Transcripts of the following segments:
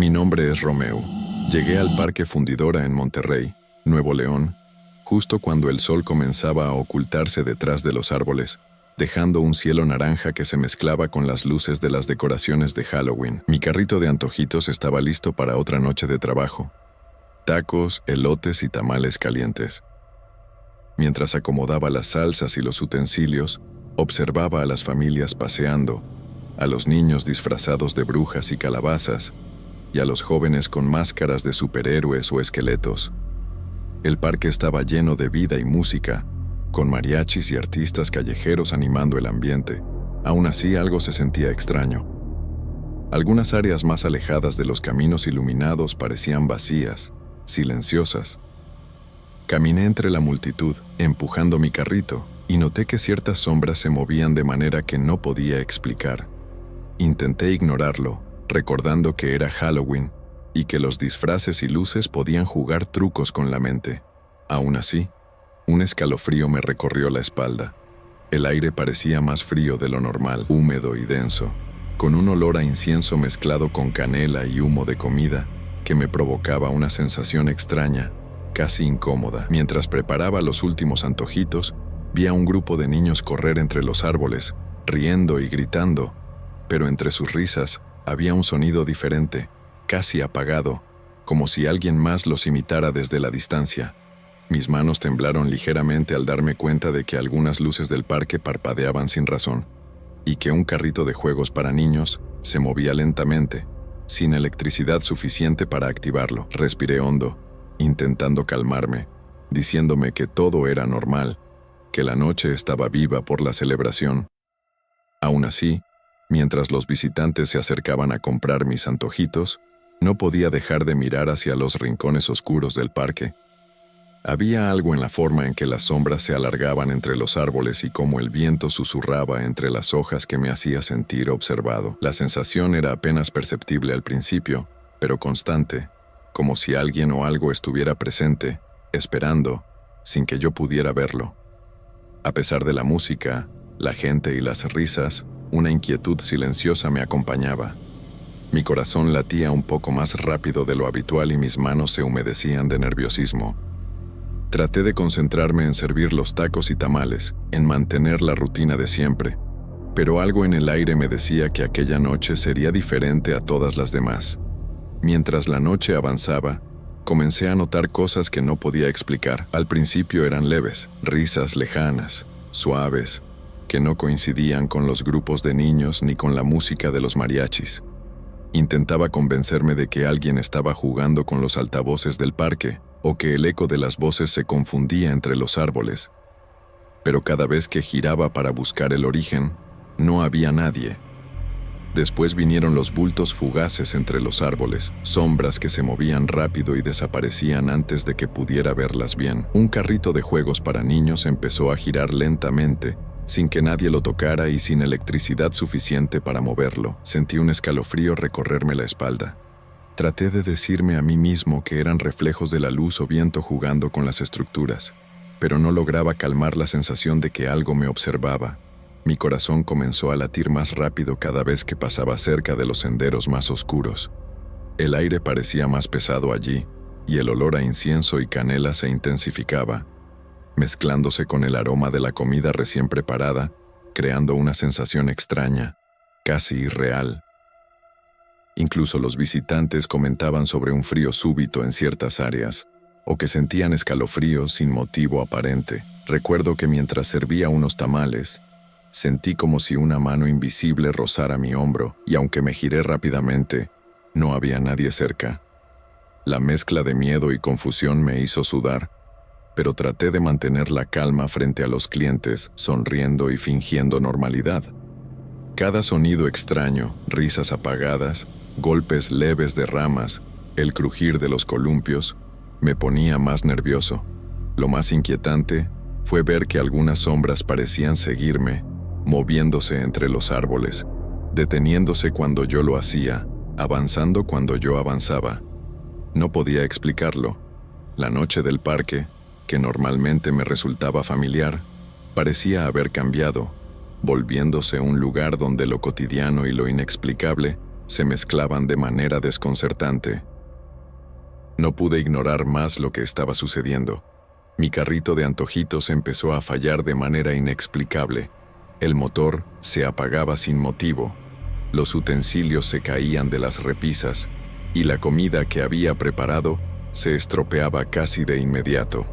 Mi nombre es Romeo. Llegué al Parque Fundidora en Monterrey, Nuevo León, justo cuando el sol comenzaba a ocultarse detrás de los árboles, dejando un cielo naranja que se mezclaba con las luces de las decoraciones de Halloween. Mi carrito de antojitos estaba listo para otra noche de trabajo. Tacos, elotes y tamales calientes. Mientras acomodaba las salsas y los utensilios, observaba a las familias paseando, a los niños disfrazados de brujas y calabazas, y a los jóvenes con máscaras de superhéroes o esqueletos. El parque estaba lleno de vida y música, con mariachis y artistas callejeros animando el ambiente. Aún así, algo se sentía extraño. Algunas áreas más alejadas de los caminos iluminados parecían vacías, silenciosas. Caminé entre la multitud, empujando mi carrito, y noté que ciertas sombras se movían de manera que no podía explicar. Intenté ignorarlo, recordando que era Halloween y que los disfraces y luces podían jugar trucos con la mente. Aún así, un escalofrío me recorrió la espalda. El aire parecía más frío de lo normal, húmedo y denso, con un olor a incienso mezclado con canela y humo de comida que me provocaba una sensación extraña, casi incómoda. Mientras preparaba los últimos antojitos, vi a un grupo de niños correr entre los árboles, riendo y gritando, pero entre sus risas había un sonido diferente, casi apagado, como si alguien más los imitara desde la distancia. Mis manos temblaron ligeramente al darme cuenta de que algunas luces del parque parpadeaban sin razón, y que un carrito de juegos para niños se movía lentamente, sin electricidad suficiente para activarlo. Respiré hondo, intentando calmarme, diciéndome que todo era normal, que la noche estaba viva por la celebración. Aún así, mientras los visitantes se acercaban a comprar mis antojitos, no podía dejar de mirar hacia los rincones oscuros del parque. Había algo en la forma en que las sombras se alargaban entre los árboles y cómo el viento susurraba entre las hojas que me hacía sentir observado. La sensación era apenas perceptible al principio, pero constante, como si alguien o algo estuviera presente, esperando, sin que yo pudiera verlo. A pesar de la música, la gente y las risas, una inquietud silenciosa me acompañaba. Mi corazón latía un poco más rápido de lo habitual y mis manos se humedecían de nerviosismo. Traté de concentrarme en servir los tacos y tamales, en mantener la rutina de siempre, pero algo en el aire me decía que aquella noche sería diferente a todas las demás. Mientras la noche avanzaba, comencé a notar cosas que no podía explicar. Al principio eran leves, risas lejanas, suaves, que no coincidían con los grupos de niños ni con la música de los mariachis. Intentaba convencerme de que alguien estaba jugando con los altavoces del parque, o que el eco de las voces se confundía entre los árboles. Pero cada vez que giraba para buscar el origen, no había nadie. Después vinieron los bultos fugaces entre los árboles, sombras que se movían rápido y desaparecían antes de que pudiera verlas bien. Un carrito de juegos para niños empezó a girar lentamente, sin que nadie lo tocara y sin electricidad suficiente para moverlo. Sentí un escalofrío recorrerme la espalda. Traté de decirme a mí mismo que eran reflejos de la luz o viento jugando con las estructuras, pero no lograba calmar la sensación de que algo me observaba. Mi corazón comenzó a latir más rápido cada vez que pasaba cerca de los senderos más oscuros. El aire parecía más pesado allí, y el olor a incienso y canela se intensificaba, mezclándose con el aroma de la comida recién preparada, creando una sensación extraña, casi irreal. Incluso los visitantes comentaban sobre un frío súbito en ciertas áreas, o que sentían escalofríos sin motivo aparente. Recuerdo que mientras servía unos tamales, sentí como si una mano invisible rozara mi hombro, y aunque me giré rápidamente, no había nadie cerca. La mezcla de miedo y confusión me hizo sudar, pero traté de mantener la calma frente a los clientes, sonriendo y fingiendo normalidad. Cada sonido extraño, risas apagadas, golpes leves de ramas, el crujir de los columpios, me ponía más nervioso. Lo más inquietante fue ver que algunas sombras parecían seguirme, moviéndose entre los árboles, deteniéndose cuando yo lo hacía, avanzando cuando yo avanzaba. No podía explicarlo. La noche del parque, que normalmente me resultaba familiar, parecía haber cambiado, volviéndose un lugar donde lo cotidiano y lo inexplicable se mezclaban de manera desconcertante. No pude ignorar más lo que estaba sucediendo. Mi carrito de antojitos empezó a fallar de manera inexplicable. El motor se apagaba sin motivo, los utensilios se caían de las repisas y la comida que había preparado se estropeaba casi de inmediato.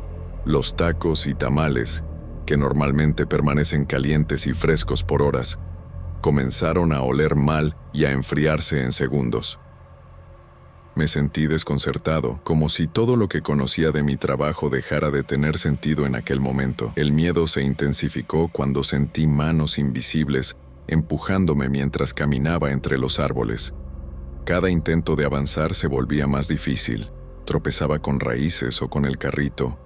Los tacos y tamales, que normalmente permanecen calientes y frescos por horas, comenzaron a oler mal y a enfriarse en segundos. Me sentí desconcertado, como si todo lo que conocía de mi trabajo dejara de tener sentido en aquel momento. El miedo se intensificó cuando sentí manos invisibles empujándome mientras caminaba entre los árboles. Cada intento de avanzar se volvía más difícil. Tropezaba con raíces o con el carrito,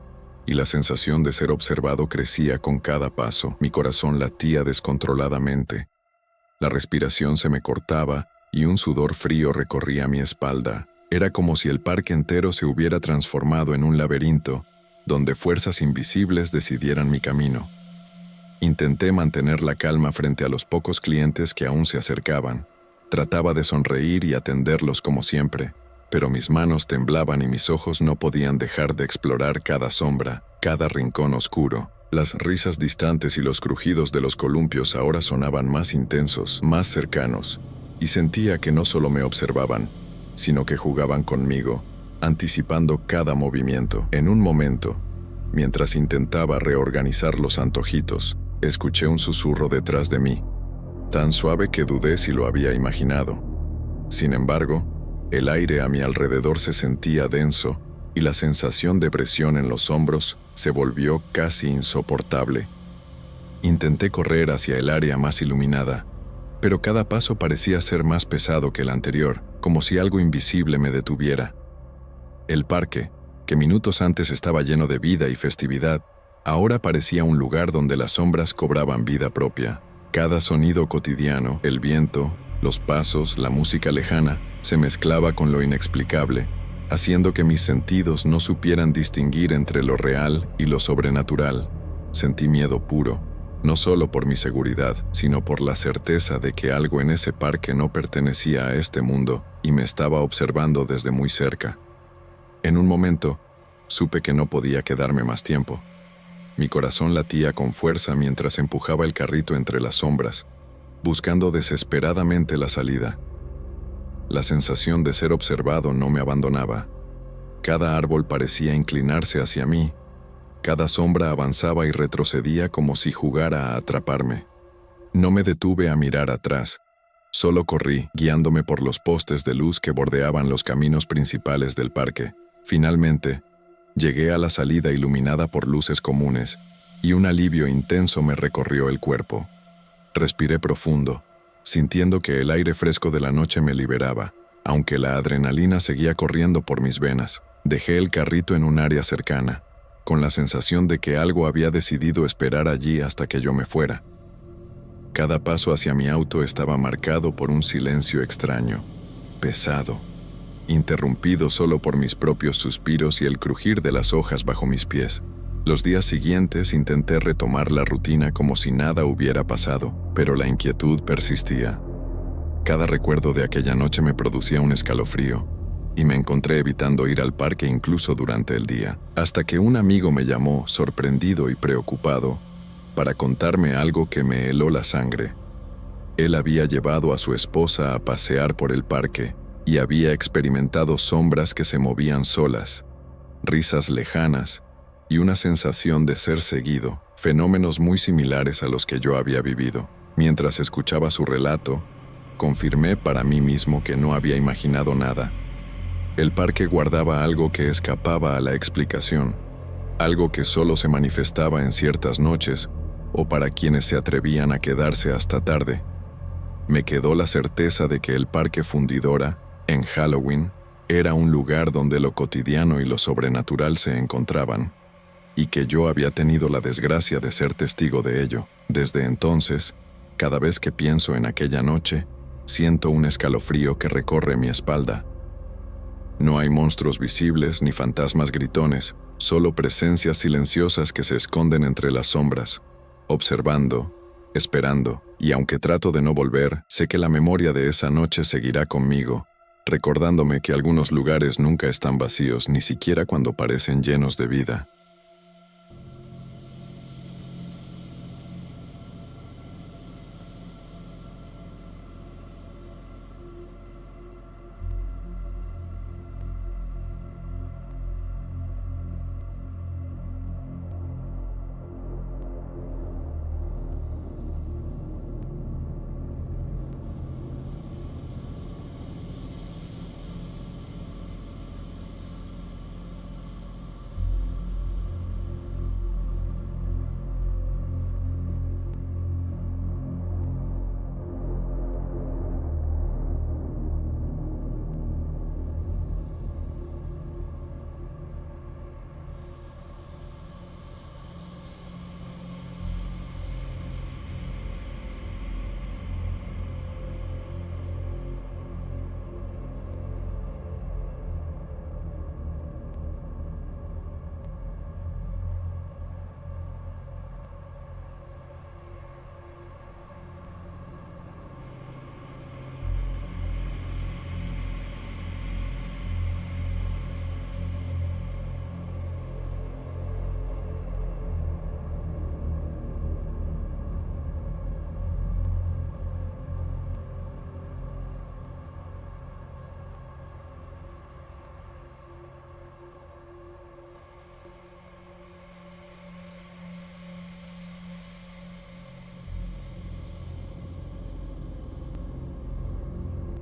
y la sensación de ser observado crecía con cada paso. Mi corazón latía descontroladamente. La respiración se me cortaba y un sudor frío recorría mi espalda. Era como si el parque entero se hubiera transformado en un laberinto, donde fuerzas invisibles decidieran mi camino. Intenté mantener la calma frente a los pocos clientes que aún se acercaban. Trataba de sonreír y atenderlos como siempre, pero mis manos temblaban y mis ojos no podían dejar de explorar cada sombra, cada rincón oscuro. Las risas distantes y los crujidos de los columpios ahora sonaban más intensos, más cercanos, y sentía que no solo me observaban, sino que jugaban conmigo, anticipando cada movimiento. En un momento, mientras intentaba reorganizar los antojitos, escuché un susurro detrás de mí, tan suave que dudé si lo había imaginado. Sin embargo, el aire a mi alrededor se sentía denso y la sensación de presión en los hombros se volvió casi insoportable. Intenté correr hacia el área más iluminada, pero cada paso parecía ser más pesado que el anterior, como si algo invisible me detuviera. El parque, que minutos antes estaba lleno de vida y festividad, ahora parecía un lugar donde las sombras cobraban vida propia. Cada sonido cotidiano, el viento, los pasos, la música lejana, se mezclaba con lo inexplicable, haciendo que mis sentidos no supieran distinguir entre lo real y lo sobrenatural. Sentí miedo puro, no solo por mi seguridad, sino por la certeza de que algo en ese parque no pertenecía a este mundo y me estaba observando desde muy cerca. En un momento, supe que no podía quedarme más tiempo. Mi corazón latía con fuerza mientras empujaba el carrito entre las sombras, buscando desesperadamente la salida. La sensación de ser observado no me abandonaba. Cada árbol parecía inclinarse hacia mí. Cada sombra avanzaba y retrocedía como si jugara a atraparme. No me detuve a mirar atrás. Solo corrí, guiándome por los postes de luz que bordeaban los caminos principales del parque. Finalmente, llegué a la salida iluminada por luces comunes, y un alivio intenso me recorrió el cuerpo. Respiré profundo, sintiendo que el aire fresco de la noche me liberaba, aunque la adrenalina seguía corriendo por mis venas. Dejé el carrito en un área cercana, con la sensación de que algo había decidido esperar allí hasta que yo me fuera. Cada paso hacia mi auto estaba marcado por un silencio extraño, pesado, interrumpido solo por mis propios suspiros y el crujir de las hojas bajo mis pies. Los días siguientes intenté retomar la rutina como si nada hubiera pasado, pero la inquietud persistía. Cada recuerdo de aquella noche me producía un escalofrío, y me encontré evitando ir al parque incluso durante el día, hasta que un amigo me llamó, sorprendido y preocupado, para contarme algo que me heló la sangre. Él había llevado a su esposa a pasear por el parque y había experimentado sombras que se movían solas, risas lejanas y una sensación de ser seguido, fenómenos muy similares a los que yo había vivido. Mientras escuchaba su relato, confirmé para mí mismo que no había imaginado nada. El parque guardaba algo que escapaba a la explicación, algo que solo se manifestaba en ciertas noches o para quienes se atrevían a quedarse hasta tarde. Me quedó la certeza de que el Parque Fundidora, en Halloween, era un lugar donde lo cotidiano y lo sobrenatural se encontraban, y que yo había tenido la desgracia de ser testigo de ello. Desde entonces, cada vez que pienso en aquella noche, siento un escalofrío que recorre mi espalda. No hay monstruos visibles ni fantasmas gritones, solo presencias silenciosas que se esconden entre las sombras, observando, esperando, y aunque trato de no volver, sé que la memoria de esa noche seguirá conmigo, recordándome que algunos lugares nunca están vacíos, ni siquiera cuando parecen llenos de vida.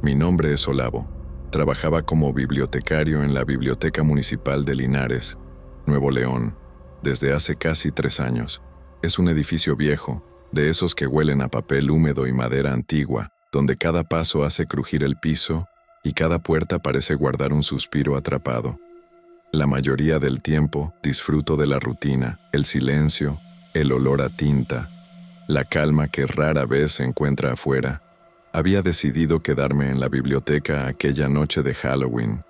Mi nombre es Olavo. Trabajaba como bibliotecario en la Biblioteca Municipal de Linares, Nuevo León, desde hace casi 3 años. Es un edificio viejo, de esos que huelen a papel húmedo y madera antigua, donde cada paso hace crujir el piso y cada puerta parece guardar un suspiro atrapado. La mayoría del tiempo disfruto de la rutina, el silencio, el olor a tinta, la calma que rara vez se encuentra afuera. Había decidido quedarme en la biblioteca aquella noche de Halloween.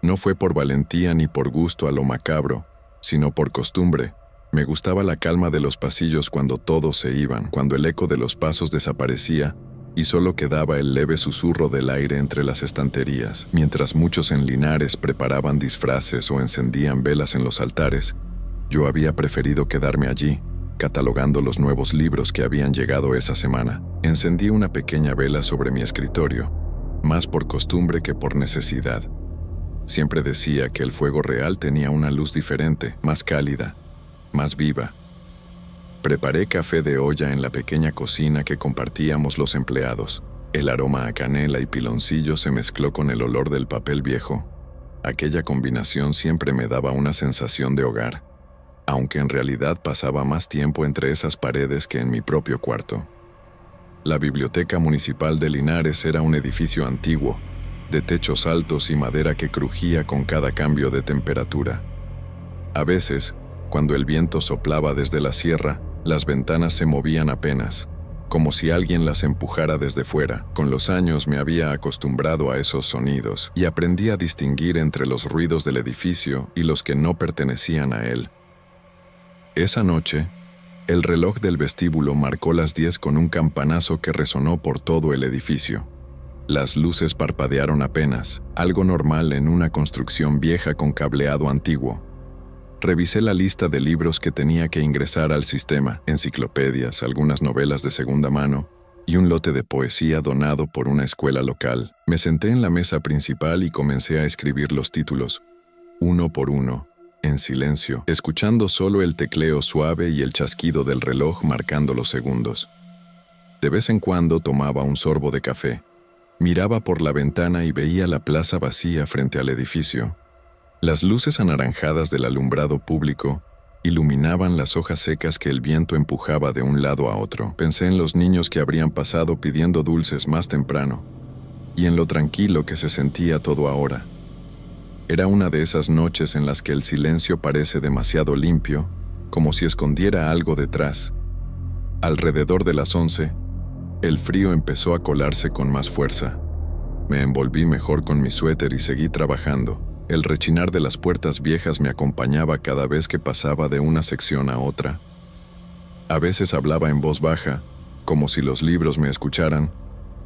No fue por valentía ni por gusto a lo macabro, sino por costumbre. Me gustaba la calma de los pasillos cuando todos se iban, cuando el eco de los pasos desaparecía y solo quedaba el leve susurro del aire entre las estanterías. Mientras muchos en Linares preparaban disfraces o encendían velas en los altares, yo había preferido quedarme allí, catalogando los nuevos libros que habían llegado esa semana. Encendí una pequeña vela sobre mi escritorio, más por costumbre que por necesidad. Siempre decía que el fuego real tenía una luz diferente, más cálida, más viva. Preparé café de olla en la pequeña cocina que compartíamos los empleados. El aroma a canela y piloncillo se mezcló con el olor del papel viejo. Aquella combinación siempre me daba una sensación de hogar, aunque en realidad pasaba más tiempo entre esas paredes que en mi propio cuarto. La Biblioteca Municipal de Linares era un edificio antiguo, de techos altos y madera que crujía con cada cambio de temperatura. A veces, cuando el viento soplaba desde la sierra, las ventanas se movían apenas, como si alguien las empujara desde fuera. Con los años me había acostumbrado a esos sonidos y aprendí a distinguir entre los ruidos del edificio y los que no pertenecían a él. Esa noche, el reloj del vestíbulo marcó las 10 con un campanazo que resonó por todo el edificio. Las luces parpadearon apenas, algo normal en una construcción vieja con cableado antiguo. Revisé la lista de libros que tenía que ingresar al sistema, enciclopedias, algunas novelas de segunda mano y un lote de poesía donado por una escuela local. Me senté en la mesa principal y comencé a escribir los títulos, uno por uno, en silencio, escuchando solo el tecleo suave y el chasquido del reloj marcando los segundos. De vez en cuando tomaba un sorbo de café. Miraba por la ventana y veía la plaza vacía frente al edificio. Las luces anaranjadas del alumbrado público iluminaban las hojas secas que el viento empujaba de un lado a otro. Pensé en los niños que habrían pasado pidiendo dulces más temprano y en lo tranquilo que se sentía todo ahora. Era una de esas noches en las que el silencio parece demasiado limpio, como si escondiera algo detrás. Alrededor de las 11, el frío empezó a colarse con más fuerza. Me envolví mejor con mi suéter y seguí trabajando. El rechinar de las puertas viejas me acompañaba cada vez que pasaba de una sección a otra. A veces hablaba en voz baja, como si los libros me escucharan,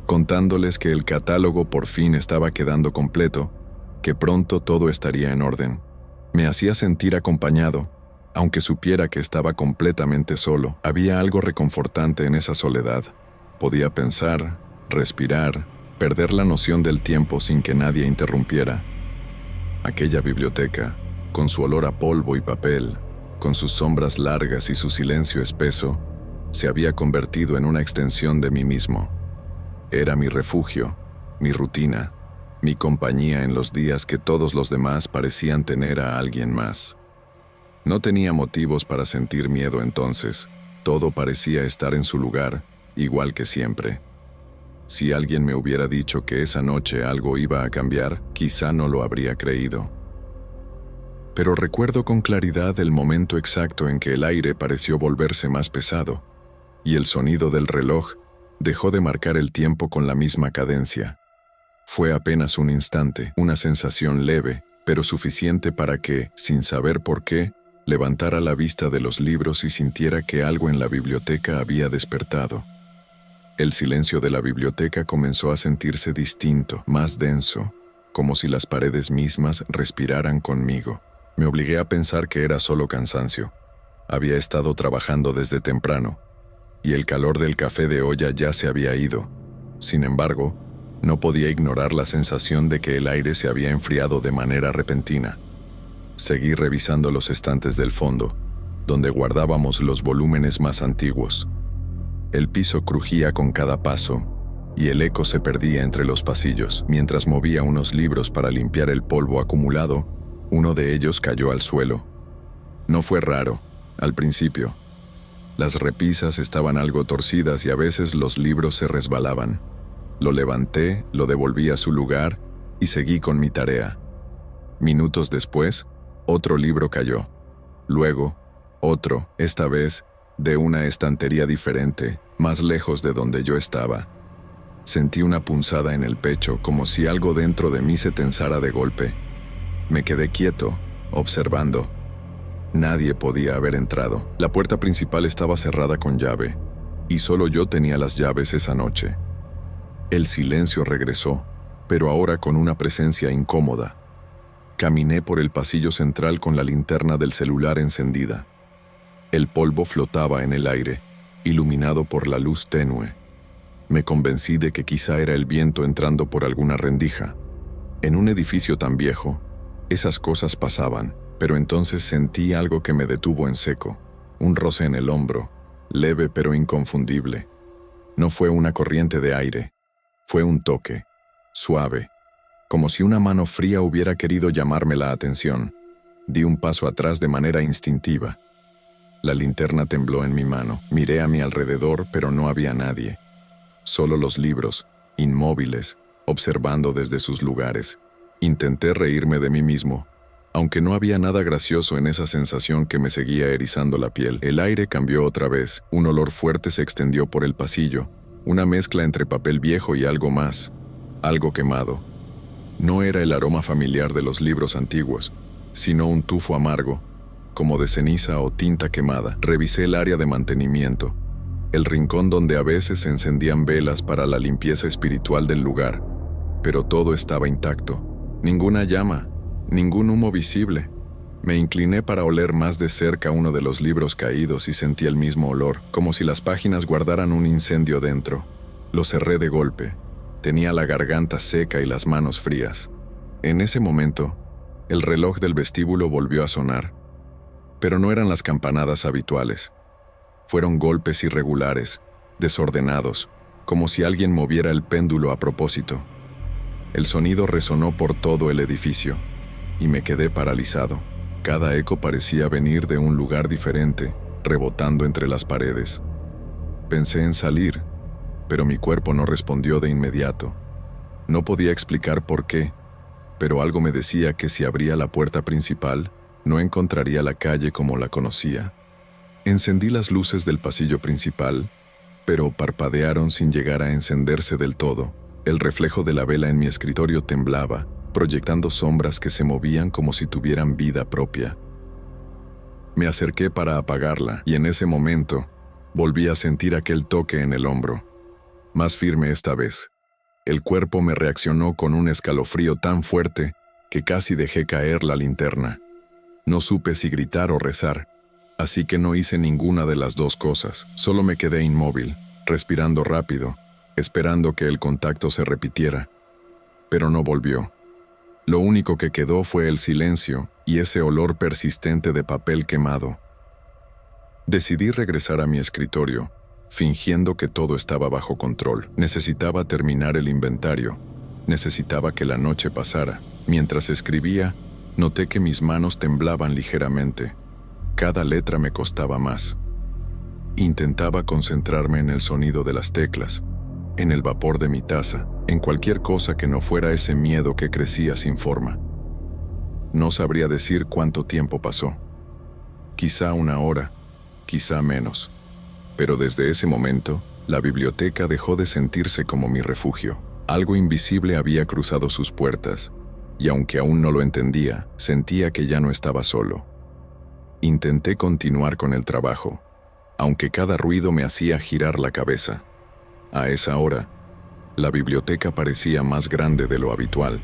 contándoles que el catálogo por fin estaba quedando completo, que pronto todo estaría en orden. Me hacía sentir acompañado, aunque supiera que estaba completamente solo. Había algo reconfortante en esa soledad. Podía pensar, respirar, perder la noción del tiempo sin que nadie interrumpiera. Aquella biblioteca, con su olor a polvo y papel, con sus sombras largas y su silencio espeso, se había convertido en una extensión de mí mismo. Era mi refugio, mi rutina, mi compañía en los días que todos los demás parecían tener a alguien más. No tenía motivos para sentir miedo entonces. Todo parecía estar en su lugar, igual que siempre. Si alguien me hubiera dicho que esa noche algo iba a cambiar, quizá no lo habría creído. Pero recuerdo con claridad el momento exacto en que el aire pareció volverse más pesado, y el sonido del reloj dejó de marcar el tiempo con la misma cadencia. Fue apenas un instante, una sensación leve, pero suficiente para que, sin saber por qué, levantara la vista de los libros y sintiera que algo en la biblioteca había despertado. El silencio de la biblioteca comenzó a sentirse distinto, más denso, como si las paredes mismas respiraran conmigo. Me obligué a pensar que era solo cansancio. Había estado trabajando desde temprano, y el calor del café de olla ya se había ido. Sin embargo, no podía ignorar la sensación de que el aire se había enfriado de manera repentina. Seguí revisando los estantes del fondo, donde guardábamos los volúmenes más antiguos. El piso crujía con cada paso, y el eco se perdía entre los pasillos. Mientras movía unos libros para limpiar el polvo acumulado, uno de ellos cayó al suelo. No fue raro, al principio. Las repisas estaban algo torcidas y a veces los libros se resbalaban. Lo levanté, lo devolví a su lugar y seguí con mi tarea. Minutos después, otro libro cayó. Luego, otro, esta vez, de una estantería diferente, más lejos de donde yo estaba. Sentí una punzada en el pecho, como si algo dentro de mí se tensara de golpe. Me quedé quieto, observando. Nadie podía haber entrado. La puerta principal estaba cerrada con llave, y solo yo tenía las llaves esa noche. El silencio regresó, pero ahora con una presencia incómoda. Caminé por el pasillo central con la linterna del celular encendida. El polvo flotaba en el aire, iluminado por la luz tenue. Me convencí de que quizá era el viento entrando por alguna rendija. En un edificio tan viejo, esas cosas pasaban, pero entonces sentí algo que me detuvo en seco. Un roce en el hombro, leve pero inconfundible. No fue una corriente de aire, fue un toque, suave, como si una mano fría hubiera querido llamarme la atención. Di un paso atrás de manera instintiva. La linterna tembló en mi mano. Miré a mi alrededor, pero no había nadie. Solo los libros, inmóviles, observando desde sus lugares. Intenté reírme de mí mismo, aunque no había nada gracioso en esa sensación que me seguía erizando la piel. El aire cambió otra vez. Un olor fuerte se extendió por el pasillo, una mezcla entre papel viejo y algo más, algo quemado. No era el aroma familiar de los libros antiguos, sino un tufo amargo, como de ceniza o tinta quemada. Revisé el área de mantenimiento, el rincón donde a veces se encendían velas para la limpieza espiritual del lugar, pero todo estaba intacto. Ninguna llama, ningún humo visible. Me incliné para oler más de cerca uno de los libros caídos y sentí el mismo olor, como si las páginas guardaran un incendio dentro. Lo cerré de golpe. Tenía la garganta seca y las manos frías. En ese momento, el reloj del vestíbulo volvió a sonar. Pero no eran las campanadas habituales. Fueron golpes irregulares, desordenados, como si alguien moviera el péndulo a propósito. El sonido resonó por todo el edificio, y me quedé paralizado. Cada eco parecía venir de un lugar diferente, rebotando entre las paredes. Pensé en salir, pero mi cuerpo no respondió de inmediato. No podía explicar por qué, pero algo me decía que si abría la puerta principal, no encontraría la calle como la conocía. Encendí las luces del pasillo principal, pero parpadearon sin llegar a encenderse del todo. El reflejo de la vela en mi escritorio temblaba, proyectando sombras que se movían como si tuvieran vida propia. Me acerqué para apagarla, y en ese momento, Volví a sentir aquel toque en el hombro, más firme esta vez. El cuerpo me reaccionó con un escalofrío tan fuerte que casi dejé caer la linterna. No supe si gritar o rezar, así que no hice ninguna de las dos cosas. Solo me quedé inmóvil, respirando rápido, esperando que el contacto se repitiera. Pero no volvió. Lo único que quedó fue el silencio y ese olor persistente de papel quemado. Decidí regresar a mi escritorio, fingiendo que todo estaba bajo control. Necesitaba terminar el inventario. Necesitaba que la noche pasara. Mientras escribía, noté que mis manos temblaban ligeramente. Cada letra me costaba más. Intentaba concentrarme en el sonido de las teclas, en el vapor de mi taza, en cualquier cosa que no fuera ese miedo que crecía sin forma. No sabría decir cuánto tiempo pasó. Quizá una hora, quizá menos. Pero desde ese momento, la biblioteca dejó de sentirse como mi refugio. Algo invisible había cruzado sus puertas, y aunque aún no lo entendía, sentía que ya no estaba solo. Intenté continuar con el trabajo, aunque cada ruido me hacía girar la cabeza. A esa hora, la biblioteca parecía más grande de lo habitual,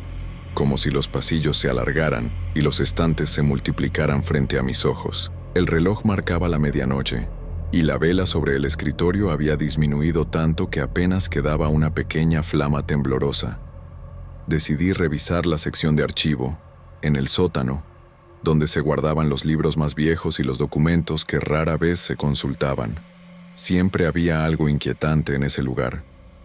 como si los pasillos se alargaran y los estantes se multiplicaran frente a mis ojos. El reloj marcaba la medianoche, y la vela sobre el escritorio había disminuido tanto que apenas quedaba una pequeña flama temblorosa. Decidí revisar la sección de archivo, en el sótano, donde se guardaban los libros más viejos y los documentos que rara vez se consultaban. Siempre había algo inquietante en ese lugar.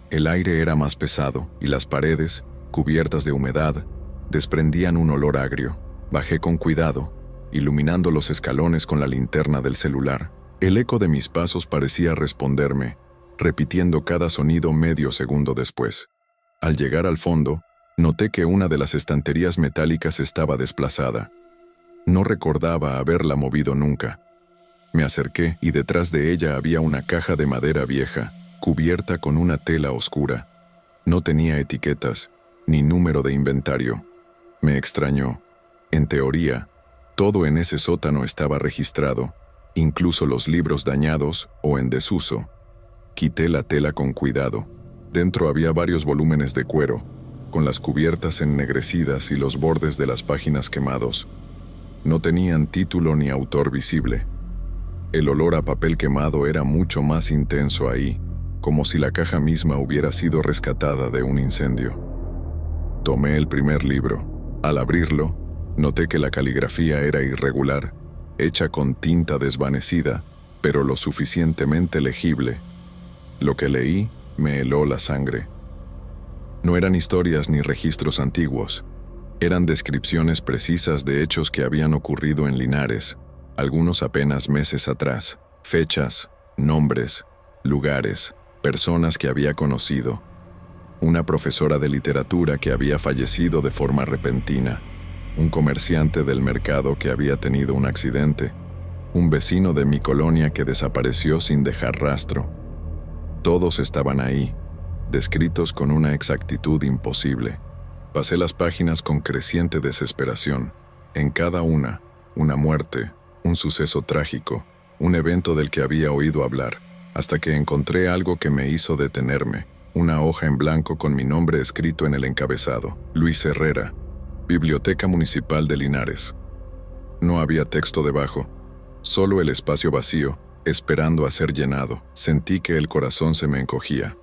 El aire era más pesado y las paredes, cubiertas de humedad, desprendían un olor agrio. Bajé con cuidado, iluminando los escalones con la linterna del celular. El eco de mis pasos parecía responderme, repitiendo cada sonido medio segundo después. Al llegar al fondo, noté que una de las estanterías metálicas estaba desplazada. No recordaba haberla movido nunca. Me acerqué y detrás de ella había una caja de madera vieja, cubierta con una tela oscura. No tenía etiquetas, ni número de inventario. Me extrañó. En teoría, todo en ese sótano estaba registrado, incluso los libros dañados o en desuso. Quité la tela con cuidado. Dentro había varios volúmenes de cuero, con las cubiertas ennegrecidas y los bordes de las páginas quemados. No tenían título ni autor visible. El olor a papel quemado era mucho más intenso ahí, como si la caja misma hubiera sido rescatada de un incendio. Tomé el primer libro. Al abrirlo, noté que la caligrafía era irregular, hecha con tinta desvanecida, pero lo suficientemente legible. Lo que leí me heló la sangre. No eran historias ni registros antiguos. Eran descripciones precisas de hechos que habían ocurrido en Linares, algunos apenas meses atrás. Fechas, nombres, lugares, personas que había conocido. Una profesora de literatura que había fallecido de forma repentina. Un comerciante del mercado que había tenido un accidente, un vecino de mi colonia que desapareció sin dejar rastro. Todos estaban ahí, descritos con una exactitud imposible. Pasé las páginas con creciente desesperación. En cada una muerte, un suceso trágico, un evento del que había oído hablar, hasta que encontré algo que me hizo detenerme, una hoja en blanco con mi nombre escrito en el encabezado: Luis Herrera, Biblioteca Municipal de Linares. No había texto debajo, solo el espacio vacío, esperando a ser llenado. Sentí que el corazón se me encogía.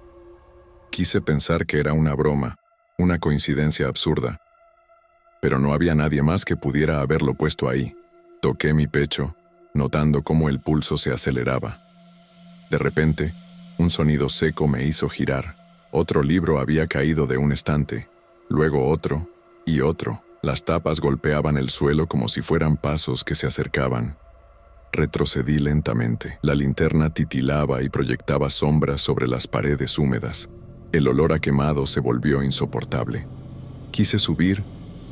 Quise pensar que era una broma, una coincidencia absurda, pero no había nadie más que pudiera haberlo puesto ahí. Toqué mi pecho, notando cómo el pulso se aceleraba. De repente, un sonido seco me hizo girar. Otro libro había caído de un estante, luego otro, y otro. Las tapas golpeaban el suelo como si fueran pasos que se acercaban. Retrocedí lentamente. La linterna titilaba y proyectaba sombras sobre las paredes húmedas. El olor a quemado se volvió insoportable. Quise subir,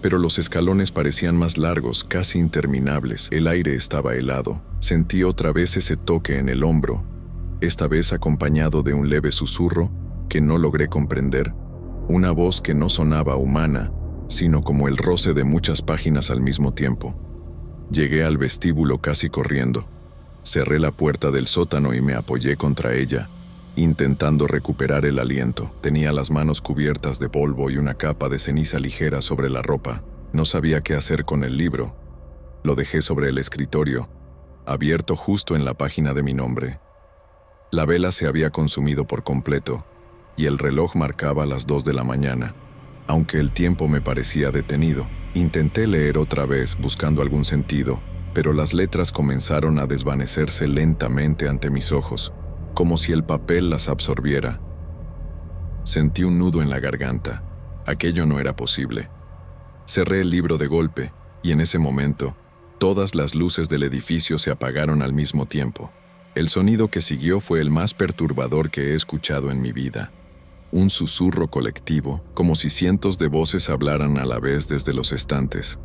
pero los escalones parecían más largos, casi interminables. El aire estaba helado. Sentí otra vez ese toque en el hombro, esta vez acompañado de un leve susurro que no logré comprender, una voz que no sonaba humana, sino como el roce de muchas páginas al mismo tiempo. Llegué al vestíbulo casi corriendo. Cerré la puerta del sótano y me apoyé contra ella, intentando recuperar el aliento. Tenía las manos cubiertas de polvo y una capa de ceniza ligera sobre la ropa. No sabía qué hacer con el libro. Lo dejé sobre el escritorio, abierto justo en la página de mi nombre. La vela se había consumido por completo, y el reloj marcaba las 2 de la mañana. Aunque el tiempo me parecía detenido, intenté leer otra vez buscando algún sentido, pero las letras comenzaron a desvanecerse lentamente ante mis ojos, como si el papel las absorbiera. Sentí un nudo en la garganta. Aquello no era posible. Cerré el libro de golpe, y en ese momento, todas las luces del edificio se apagaron al mismo tiempo. El sonido que siguió fue el más perturbador que he escuchado en mi vida. Un susurro colectivo, como si cientos de voces hablaran a la vez desde los estantes.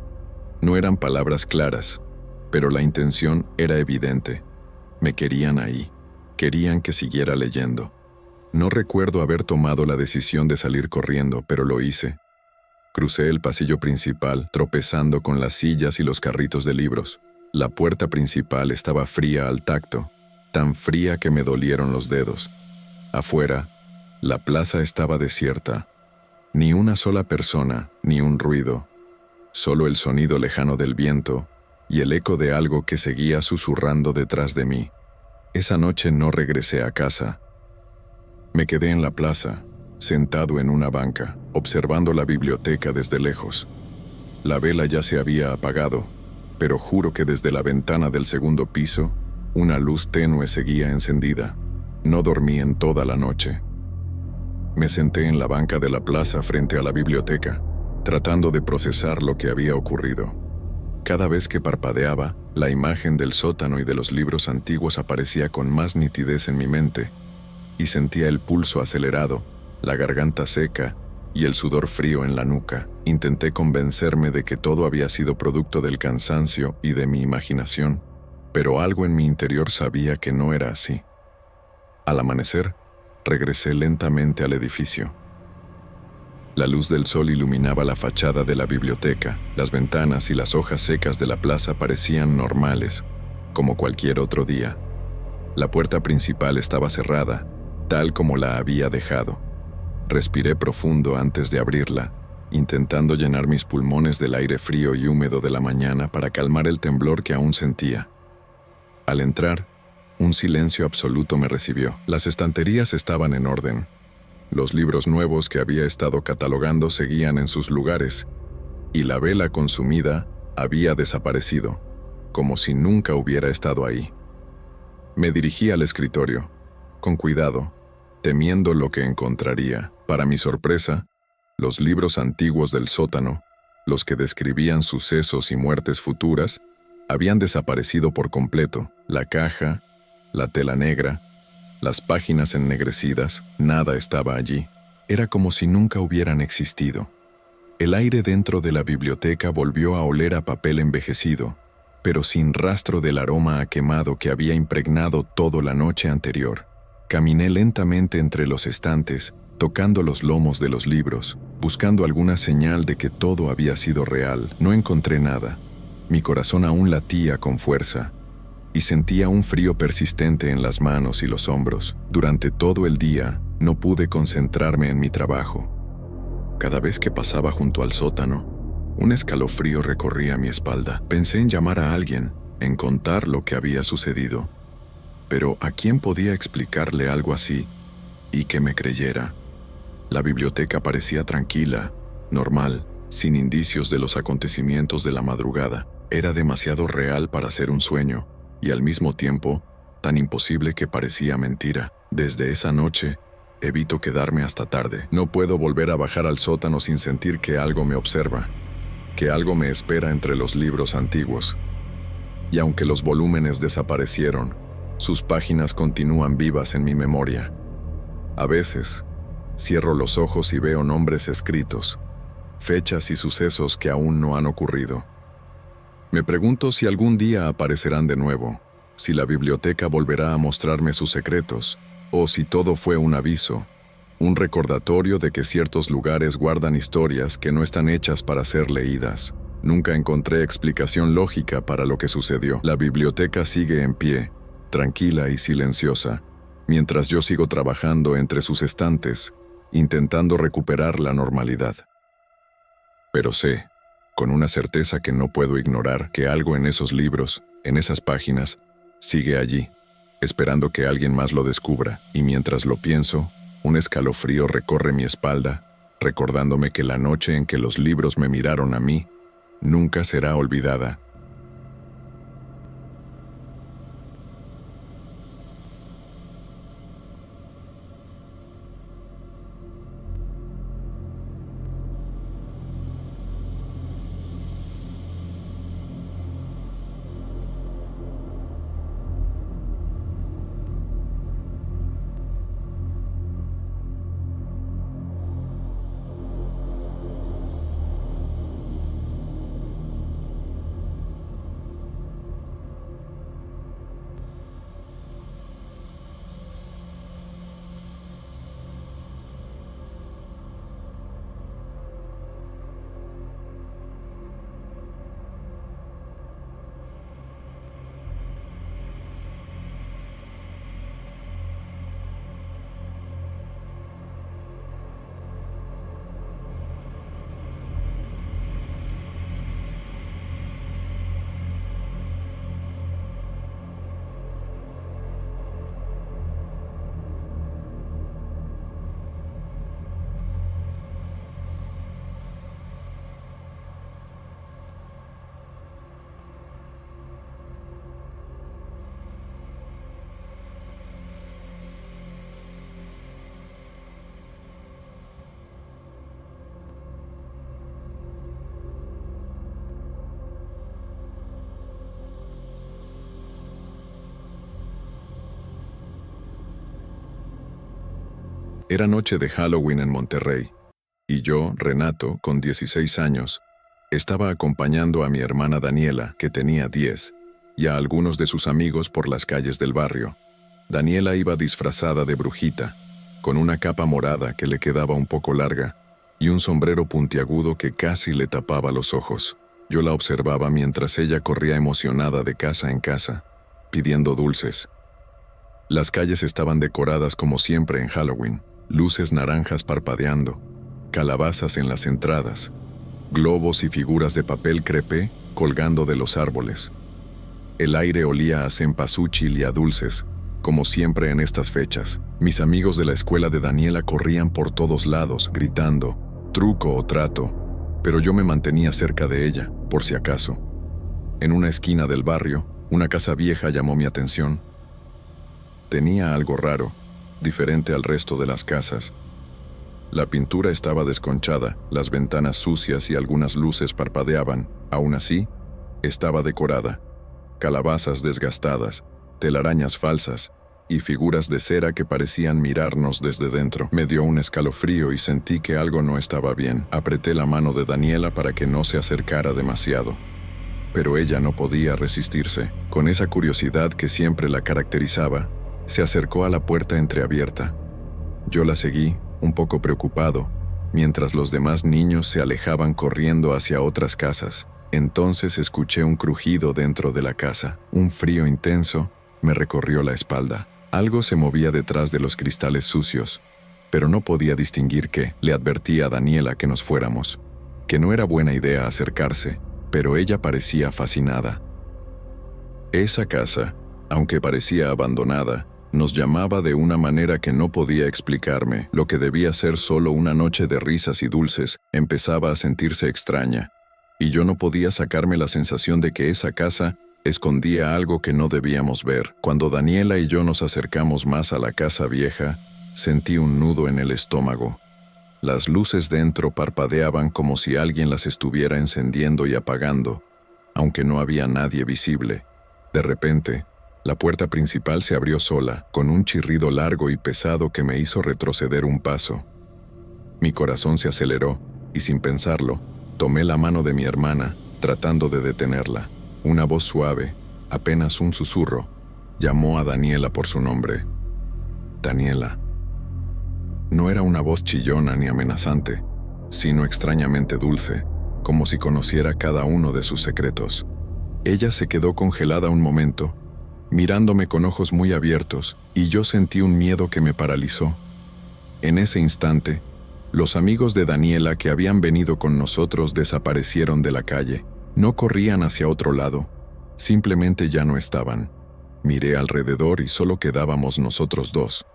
No eran palabras claras, pero la intención era evidente. Me querían ahí. Querían que siguiera leyendo. No recuerdo haber tomado la decisión de salir corriendo, pero lo hice. Crucé el pasillo principal, tropezando con las sillas y los carritos de libros. La puerta principal estaba fría al tacto, tan fría que me dolieron los dedos. Afuera, la plaza estaba desierta. Ni una sola persona, ni un ruido. Solo el sonido lejano del viento y el eco de algo que seguía susurrando detrás de mí. Esa noche no regresé a casa. Me quedé en la plaza, sentado en una banca, observando la biblioteca desde lejos. La vela ya se había apagado, pero juro que desde la ventana del segundo piso, una luz tenue seguía encendida. No dormí en toda la noche. Me senté en la banca de la plaza frente a la biblioteca, tratando de procesar lo que había ocurrido. Cada vez que parpadeaba, la imagen del sótano y de los libros antiguos aparecía con más nitidez en mi mente, y sentía el pulso acelerado, la garganta seca y el sudor frío en la nuca. Intenté convencerme de que todo había sido producto del cansancio y de mi imaginación, pero algo en mi interior sabía que no era así. Al amanecer, regresé lentamente al edificio. La luz del sol iluminaba la fachada de la biblioteca. Las ventanas y las hojas secas de la plaza parecían normales, como cualquier otro día. La puerta principal estaba cerrada, tal como la había dejado. Respiré profundo antes de abrirla, intentando llenar mis pulmones del aire frío y húmedo de la mañana para calmar el temblor que aún sentía. Al entrar, un silencio absoluto me recibió. Las estanterías estaban en orden. Los libros nuevos que había estado catalogando seguían en sus lugares, y la vela consumida había desaparecido, como si nunca hubiera estado ahí. Me dirigí al escritorio, con cuidado, temiendo lo que encontraría. Para mi sorpresa, los libros antiguos del sótano, los que describían sucesos y muertes futuras, habían desaparecido por completo. La caja, la tela negra, las páginas ennegrecidas, nada estaba allí. Era como si nunca hubieran existido. El aire dentro de la biblioteca volvió a oler a papel envejecido, pero sin rastro del aroma a quemado que había impregnado toda la noche anterior. Caminé lentamente entre los estantes, tocando los lomos de los libros, buscando alguna señal de que todo había sido real. No encontré nada. Mi corazón aún latía con fuerza, y sentía un frío persistente en las manos y los hombros. Durante todo el día, no pude concentrarme en mi trabajo. Cada vez que pasaba junto al sótano, un escalofrío recorría mi espalda. Pensé en llamar a alguien, en contar lo que había sucedido. Pero ¿a quién podía explicarle algo así y que me creyera? La biblioteca parecía tranquila, normal, sin indicios de los acontecimientos de la madrugada. Era demasiado real para ser un sueño, y al mismo tiempo, tan imposible que parecía mentira. Desde esa noche, evito quedarme hasta tarde. No puedo volver a bajar al sótano sin sentir que algo me observa, que algo me espera entre los libros antiguos. Y aunque los volúmenes desaparecieron, sus páginas continúan vivas en mi memoria. A veces, cierro los ojos y veo nombres escritos, fechas y sucesos que aún no han ocurrido. Me pregunto si algún día aparecerán de nuevo, si la biblioteca volverá a mostrarme sus secretos, o si todo fue un aviso, un recordatorio de que ciertos lugares guardan historias que no están hechas para ser leídas. Nunca encontré explicación lógica para lo que sucedió. La biblioteca sigue en pie, tranquila y silenciosa, mientras yo sigo trabajando entre sus estantes, intentando recuperar la normalidad. Pero sé, con una certeza que no puedo ignorar, que algo en esos libros, en esas páginas, sigue allí, esperando que alguien más lo descubra, y mientras lo pienso, un escalofrío recorre mi espalda, recordándome que la noche en que los libros me miraron a mí, nunca será olvidada. Era noche de Halloween en Monterrey, y yo, Renato, con 16 años, estaba acompañando a mi hermana Daniela, que tenía 10, y a algunos de sus amigos por las calles del barrio. Daniela iba disfrazada de brujita, con una capa morada que le quedaba un poco larga, y un sombrero puntiagudo que casi le tapaba los ojos. Yo la observaba mientras ella corría emocionada de casa en casa, pidiendo dulces. Las calles estaban decoradas como siempre en Halloween, luces naranjas parpadeando, calabazas en las entradas, globos y figuras de papel crepé colgando de los árboles. El aire olía a cempasúchil y a dulces, como siempre en estas fechas. Mis amigos de la escuela de Daniela corrían por todos lados, gritando, truco o trato, pero yo me mantenía cerca de ella, por si acaso. En una esquina del barrio, una casa vieja llamó mi atención. Tenía algo raro, diferente al resto de las casas. La pintura estaba desconchada, las ventanas sucias y algunas luces parpadeaban. Aún así, estaba decorada. Calabazas desgastadas, telarañas falsas y figuras de cera que parecían mirarnos desde dentro. Me dio un escalofrío y sentí que algo no estaba bien. Apreté la mano de Daniela para que no se acercara demasiado. Pero ella no podía resistirse. Con esa curiosidad que siempre la caracterizaba, se acercó a la puerta entreabierta. Yo la seguí, un poco preocupado, mientras los demás niños se alejaban corriendo hacia otras casas. Entonces escuché un crujido dentro de la casa. Un frío intenso me recorrió la espalda. Algo se movía detrás de los cristales sucios, pero no podía distinguir qué. Le advertí a Daniela que nos fuéramos, que no era buena idea acercarse, pero ella parecía fascinada. Esa casa, aunque parecía abandonada, nos llamaba de una manera que no podía explicarme. Lo que debía ser solo una noche de risas y dulces empezaba a sentirse extraña, y yo no podía sacarme la sensación de que esa casa escondía algo que no debíamos ver. Cuando Daniela y yo nos acercamos más a la casa vieja, sentí un nudo en el estómago. Las luces dentro parpadeaban como si alguien las estuviera encendiendo y apagando, aunque no había nadie visible. De repente, la puerta principal se abrió sola, con un chirrido largo y pesado que me hizo retroceder un paso. Mi corazón se aceleró, y sin pensarlo, tomé la mano de mi hermana, tratando de detenerla. Una voz suave, apenas un susurro, llamó a Daniela por su nombre. Daniela. No era una voz chillona ni amenazante, sino extrañamente dulce, como si conociera cada uno de sus secretos. Ella se quedó congelada un momento, mirándome con ojos muy abiertos, y yo sentí un miedo que me paralizó. En ese instante, los amigos de Daniela que habían venido con nosotros desaparecieron de la calle. No corrían hacia otro lado, simplemente ya no estaban. Miré alrededor y solo quedábamos nosotros dos.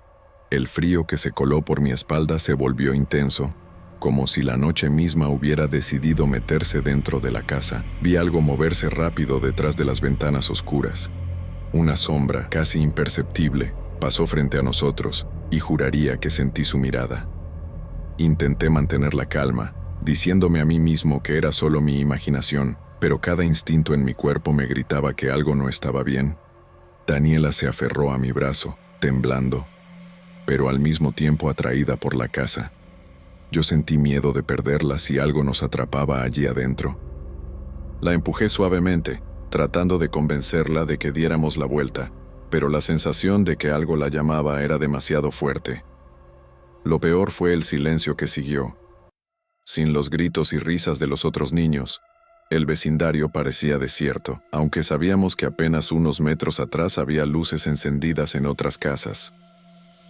El frío que se coló por mi espalda se volvió intenso, como si la noche misma hubiera decidido meterse dentro de la casa. Vi algo moverse rápido detrás de las ventanas oscuras. Una sombra, casi imperceptible, pasó frente a nosotros, y juraría que sentí su mirada. Intenté mantener la calma, diciéndome a mí mismo que era solo mi imaginación, pero cada instinto en mi cuerpo me gritaba que algo no estaba bien. Daniela se aferró a mi brazo, temblando, pero al mismo tiempo atraída por la casa. Yo sentí miedo de perderla si algo nos atrapaba allí adentro. La empujé suavemente, tratando de convencerla de que diéramos la vuelta, pero la sensación de que algo la llamaba era demasiado fuerte. Lo peor fue el silencio que siguió. Sin los gritos y risas de los otros niños, el vecindario parecía desierto, aunque sabíamos que apenas unos metros atrás había luces encendidas en otras casas.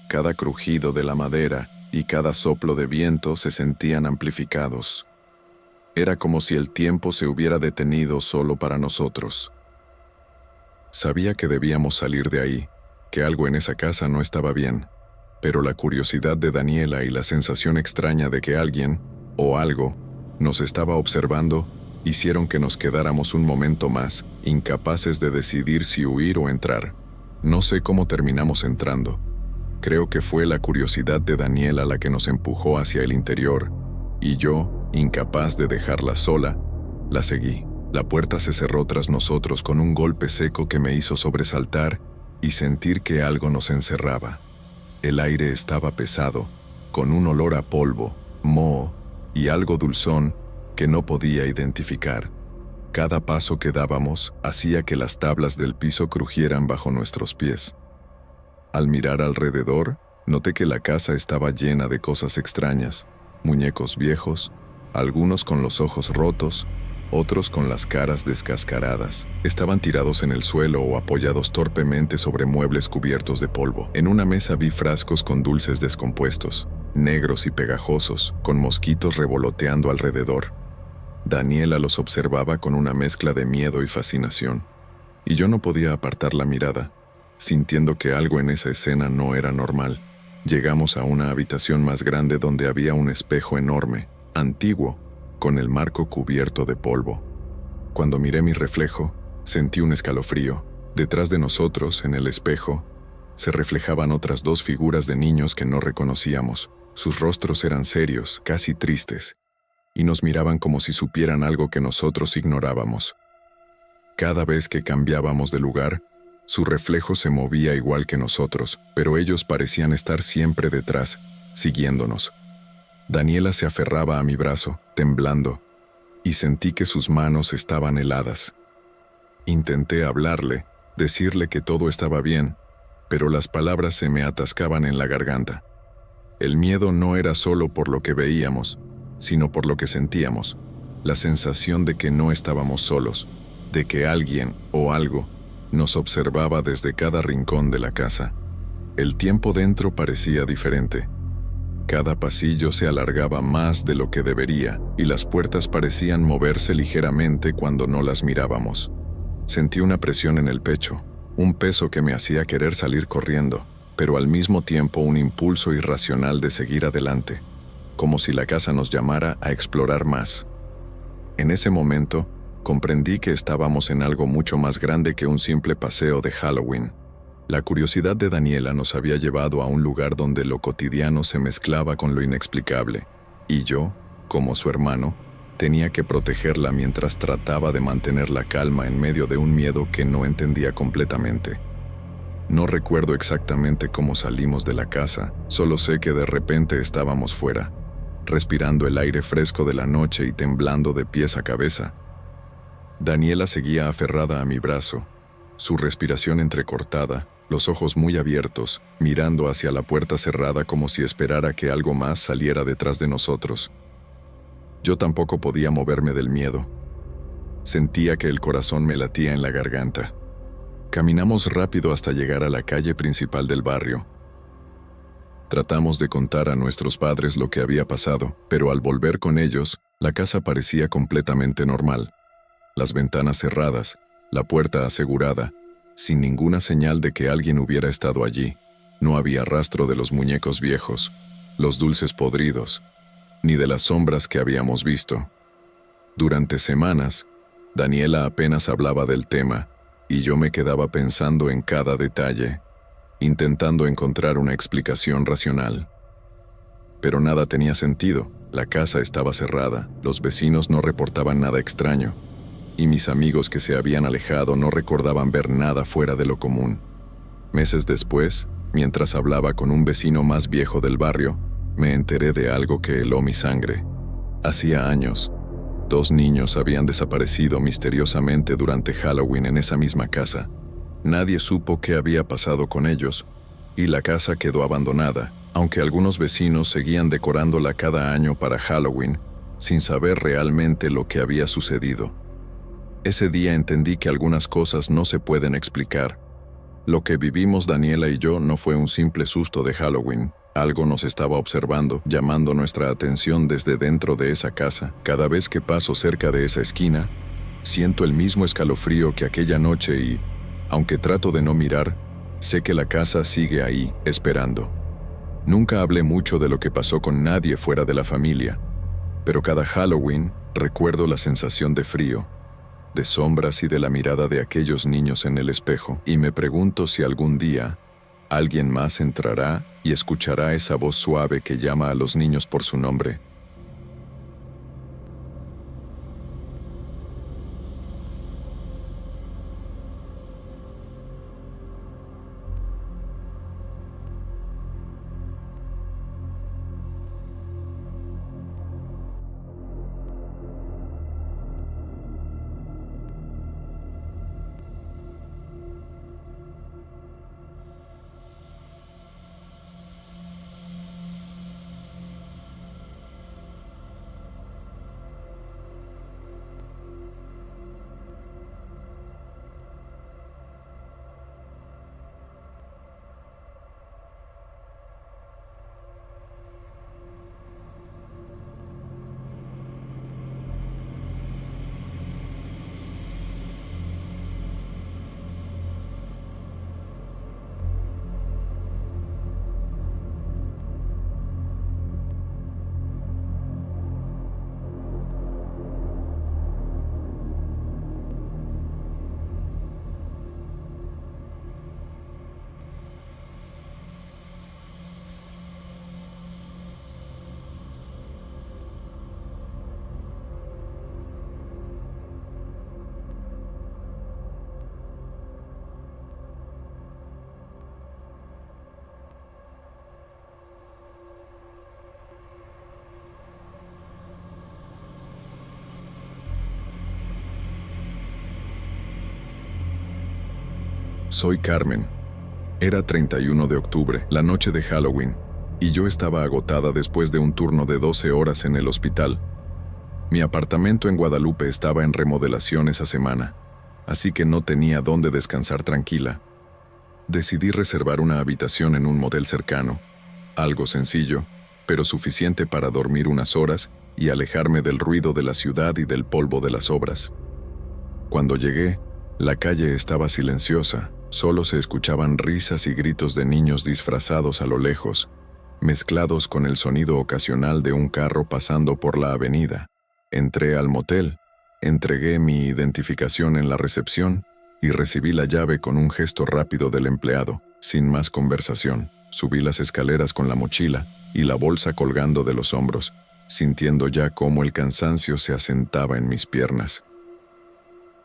Cada crujido de la madera y cada soplo de viento se sentían amplificados. Era como si el tiempo se hubiera detenido solo para nosotros. Sabía que debíamos salir de ahí, que algo en esa casa no estaba bien, pero la curiosidad de Daniela y la sensación extraña de que alguien, o algo, nos estaba observando, hicieron que nos quedáramos un momento más, incapaces de decidir si huir o entrar. No sé cómo terminamos entrando. Creo que fue la curiosidad de Daniela la que nos empujó hacia el interior, y yo, incapaz de dejarla sola, la seguí. La puerta se cerró tras nosotros con un golpe seco que me hizo sobresaltar y sentir que algo nos encerraba. El aire estaba pesado, con un olor a polvo, moho y algo dulzón que no podía identificar. Cada paso que dábamos hacía que las tablas del piso crujieran bajo nuestros pies. Al mirar alrededor, noté que la casa estaba llena de cosas extrañas, muñecos viejos, algunos con los ojos rotos, otros con las caras descascaradas. Estaban tirados en el suelo o apoyados torpemente sobre muebles cubiertos de polvo. En una mesa vi frascos con dulces descompuestos, negros y pegajosos, con mosquitos revoloteando alrededor. Daniela los observaba con una mezcla de miedo y fascinación, y yo no podía apartar la mirada, sintiendo que algo en esa escena no era normal. Llegamos a una habitación más grande donde había un espejo enorme, antiguo, con el marco cubierto de polvo. Cuando miré mi reflejo, sentí un escalofrío. Detrás de nosotros, en el espejo, se reflejaban otras dos figuras de niños que no reconocíamos. Sus rostros eran serios, casi tristes, y nos miraban como si supieran algo que nosotros ignorábamos. Cada vez que cambiábamos de lugar, su reflejo se movía igual que nosotros, pero ellos parecían estar siempre detrás, siguiéndonos. Daniela se aferraba a mi brazo, temblando, y sentí que sus manos estaban heladas. Intenté hablarle, decirle que todo estaba bien, pero las palabras se me atascaban en la garganta. El miedo no era solo por lo que veíamos, sino por lo que sentíamos, la sensación de que no estábamos solos, de que alguien o algo nos observaba desde cada rincón de la casa. El tiempo dentro parecía diferente. Cada pasillo se alargaba más de lo que debería, y las puertas parecían moverse ligeramente cuando no las mirábamos. Sentí una presión en el pecho, un peso que me hacía querer salir corriendo, pero al mismo tiempo un impulso irracional de seguir adelante, como si la casa nos llamara a explorar más. En ese momento, comprendí que estábamos en algo mucho más grande que un simple paseo de Halloween. La curiosidad de Daniela nos había llevado a un lugar donde lo cotidiano se mezclaba con lo inexplicable, y yo, como su hermano, tenía que protegerla mientras trataba de mantener la calma en medio de un miedo que no entendía completamente. No recuerdo exactamente cómo salimos de la casa, solo sé que de repente estábamos fuera, respirando el aire fresco de la noche y temblando de pies a cabeza. Daniela seguía aferrada a mi brazo, su respiración entrecortada, los ojos muy abiertos, mirando hacia la puerta cerrada como si esperara que algo más saliera detrás de nosotros. Yo tampoco podía moverme del miedo. Sentía que el corazón me latía en la garganta. Caminamos rápido hasta llegar a la calle principal del barrio. Tratamos de contar a nuestros padres lo que había pasado, pero al volver con ellos, la casa parecía completamente normal. Las ventanas cerradas, la puerta asegurada, sin ninguna señal de que alguien hubiera estado allí. No había rastro de los muñecos viejos, los dulces podridos, ni de las sombras que habíamos visto. Durante semanas, Daniela apenas hablaba del tema, y yo me quedaba pensando en cada detalle, intentando encontrar una explicación racional. Pero nada tenía sentido. La casa estaba cerrada, los vecinos no reportaban nada extraño, y mis amigos que se habían alejado no recordaban ver nada fuera de lo común. Meses después, mientras hablaba con un vecino más viejo del barrio, me enteré de algo que heló mi sangre. Hacía años, 2 niños habían desaparecido misteriosamente durante Halloween en esa misma casa. Nadie supo qué había pasado con ellos, y la casa quedó abandonada, aunque algunos vecinos seguían decorándola cada año para Halloween, sin saber realmente lo que había sucedido. Ese día entendí que algunas cosas no se pueden explicar. Lo que vivimos Daniela y yo no fue un simple susto de Halloween. Algo nos estaba observando, llamando nuestra atención desde dentro de esa casa. Cada vez que paso cerca de esa esquina, siento el mismo escalofrío que aquella noche y, aunque trato de no mirar, sé que la casa sigue ahí, esperando. Nunca hablé mucho de lo que pasó con nadie fuera de la familia, pero cada Halloween recuerdo la sensación de frío, de sombras y de la mirada de aquellos niños en el espejo, y me pregunto si algún día alguien más entrará y escuchará esa voz suave que llama a los niños por su nombre. Soy Carmen. Era 31 de octubre, la noche de Halloween, y yo estaba agotada después de un turno de 12 horas en el hospital. Mi apartamento en Guadalupe estaba en remodelación esa semana, así que no tenía dónde descansar tranquila. Decidí reservar una habitación en un motel cercano, algo sencillo, pero suficiente para dormir unas horas y alejarme del ruido de la ciudad y del polvo de las obras. Cuando llegué, la calle estaba silenciosa. Solo se escuchaban risas y gritos de niños disfrazados a lo lejos, mezclados con el sonido ocasional de un carro pasando por la avenida. Entré al motel, entregué mi identificación en la recepción y recibí la llave con un gesto rápido del empleado. Sin más conversación, subí las escaleras con la mochila y la bolsa colgando de los hombros, sintiendo ya cómo el cansancio se asentaba en mis piernas.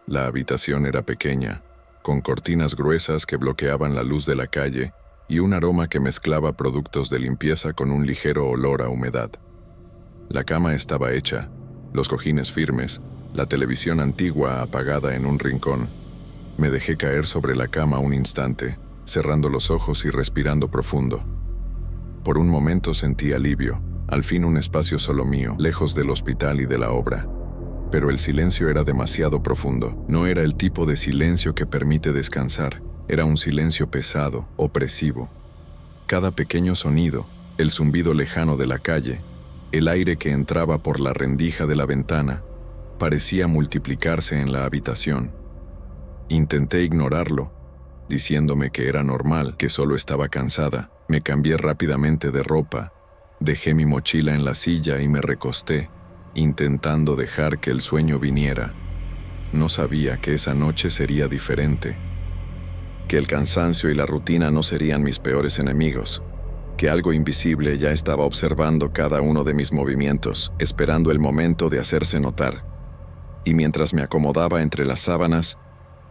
La habitación era pequeña, con cortinas gruesas que bloqueaban la luz de la calle y un aroma que mezclaba productos de limpieza con un ligero olor a humedad. La cama estaba hecha, los cojines firmes, la televisión antigua apagada en un rincón. Me dejé caer sobre la cama un instante, cerrando los ojos y respirando profundo. Por un momento sentí alivio, al fin un espacio solo mío, lejos del hospital y de la obra. pero el silencio era demasiado profundo. No era el tipo de silencio que permite descansar, era un silencio pesado, opresivo. Cada pequeño sonido, el zumbido lejano de la calle, el aire que entraba por la rendija de la ventana, parecía multiplicarse en la habitación. Intenté ignorarlo, diciéndome que era normal, que solo estaba cansada. Me cambié rápidamente de ropa, dejé mi mochila en la silla y me recosté, intentando dejar que el sueño viniera. No sabía que esa noche sería diferente, que el cansancio y la rutina no serían mis peores enemigos, que algo invisible ya estaba observando cada uno de mis movimientos, esperando el momento de hacerse notar. Y mientras me acomodaba entre las sábanas,